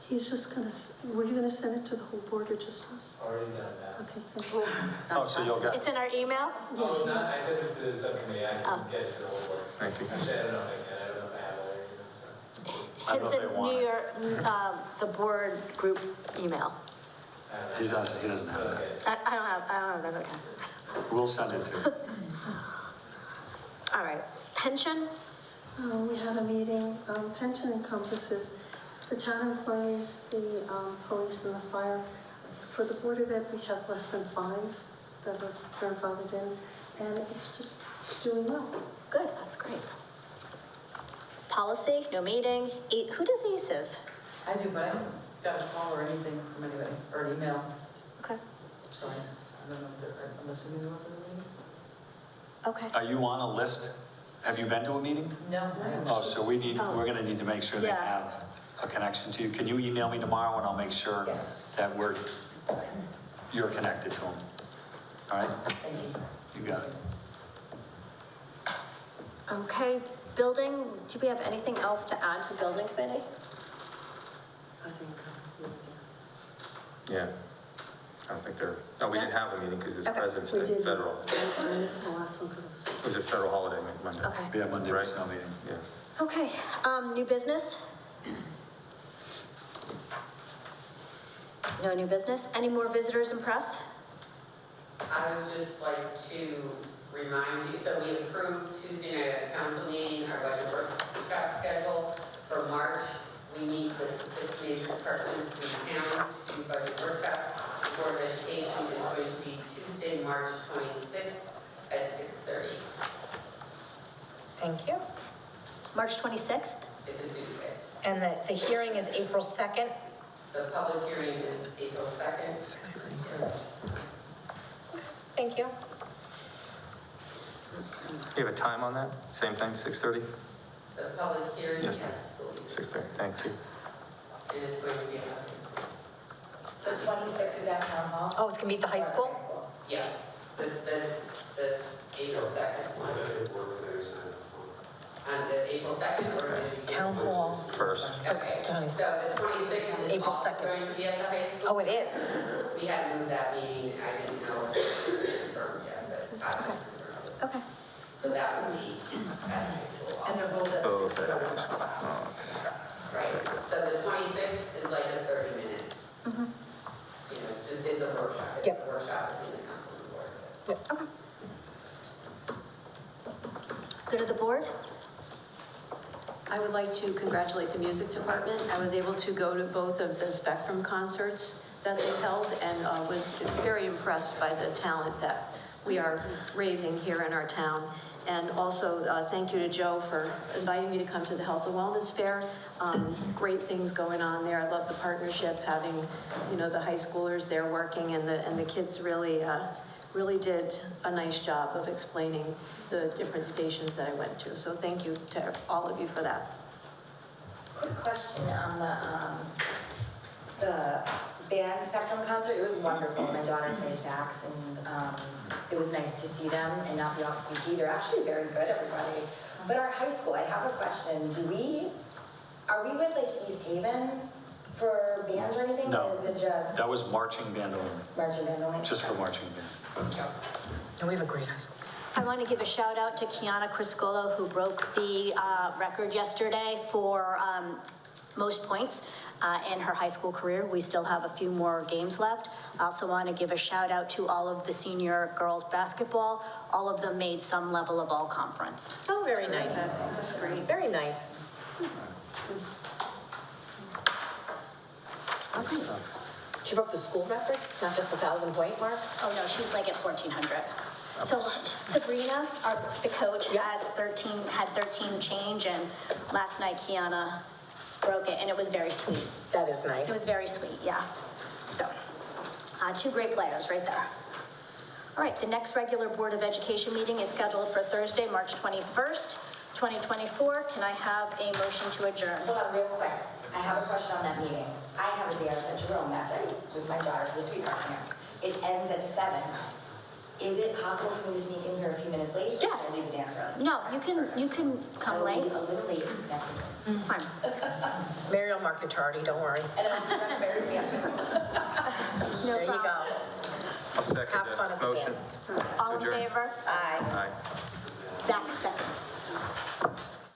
He's just gonna, were you gonna send it to the whole board or just us? Already done that. Okay, thank you. Oh, so you'll get, It's in our email? Oh, not, I sent it to the subcommittee, I can get it to the whole board. thank you. Actually, I don't know if I can, I don't know if I have it or anything, so. I don't know if It's they the want New it. York, the board group email. He doesn't have that. Okay. I don't have that, okay. We'll send it to him. All right, pension? We had a meeting, pension encompasses the town employees, the police and the fire. For the Board of Ed, we have less than 5 that are grandfathered in, and it's just doing well. Good, that's great. Policy, no meeting. Who does ACES? I do, but I haven't got a call or anything from anybody, or an email, Okay, so I don't know if I'm assuming there was a meeting? okay. Are you on a list? Have you been to a meeting? No, I haven't. Oh, so we're gonna need to make sure they Yeah. have a connection to you. Can you email me tomorrow and I'll make sure Yes. that you're connected to them? All right? Thank you. You got it. Okay, building, do we have anything else to add to building committee? I think, Yeah. I don't think no, we didn't have a meeting because it's Okay. President's we Day, did, federal. I missed the last one because I was sick. It was a federal holiday, Monday. Okay. Yeah, Monday was no meeting. Yeah. Okay, new business? No new business? Any more visitors and press? I would just like to remind you, so we approved Tuesday night at the council meeting, our budget workshop schedule for March. We meet with the 6 major departments in town to do budget workshops. The Board of Education is going to be Tuesday, March 26th at 6:30. Thank you. March 26th? It's a Tuesday. And the hearing is April 2nd? The public hearing is April 2nd. Thank you. You have a time on that? Same thing, 6:30? The public hearing, Yes, yes, ma'am. believe it. 6:30, thank you. And it's going to be at the high school. The 26th is at Town Hall? Oh, it's gonna be at the high school? Yes, this April 2nd one. On the April 2nd or the? Town Hall. First. Okay, so the 26th is April also 2nd. going to be at the high school? Oh, it is? We hadn't moved that meeting, I didn't know if it was confirmed yet, but I was confirmed. Okay. So that would be at high school And they're also. both at Both 6 at o'clock. high school. Oh, okay. Right, so the 26th is like a 30-minute, you know, it's a workshop. It's Yep. a workshop between the council and the board. Okay. Go to the board. I would like to congratulate the music department. I was able to go to both of the Spectrum concerts that they held and was very impressed by the talent that we are raising here in our town. And also, thank you to Joe for inviting me to come to the Health and Wellness Fair. Great things going on there. I love the partnership, having, you know, the high schoolers there working, and the kids really, really did a nice job of explaining the different stations that I went to. So thank you to all of you for that. Quick question on the band Spectrum concert. It was wonderful. My daughter plays sax, and it was nice to see them and not be all squeaky. They're actually very good, everybody. But our high school, I have a question. Are we with like East Haven for bands or anything? No. Or is it just That was marching band only, marching band only? just for marching band. And we have a great high school. I want to give a shout out to Kiana Criscolo, who broke the record yesterday for most points in her high school career. We still have a few more games left. I also want to give a shout out to all of the senior girls basketball. All of them made some level of all conference. Oh, very nice. That's great. Very nice. Okay. She broke the school record, not just the 1,000-point mark? Oh, no, she's like at 1,400. So Sabrina, the coach, had 13 change, and last night Kiana broke it, and it was very sweet. That is nice. It was very sweet, yeah. So, two great players right there. All right, the next regular Board of Education meeting is scheduled for Thursday, March 21st, 2024. Can I have a motion to adjourn? Hold on real quick. I have a question on that meeting. I have a dance at Jerome that day with my daughter for the sweetheart dance. It ends at 7. Is it possible for me to sneak in here a few minutes late? Yes. Or leave the dance early? No, you can come late. A little late, that's it. It's fine. Mary will mark the tardy, don't worry. And I'm dressed very fancy. No There you problem. go. I'll second Have fun that at the motion. dance. All in Adjourn. favor? Aye. Aye. Zach, second.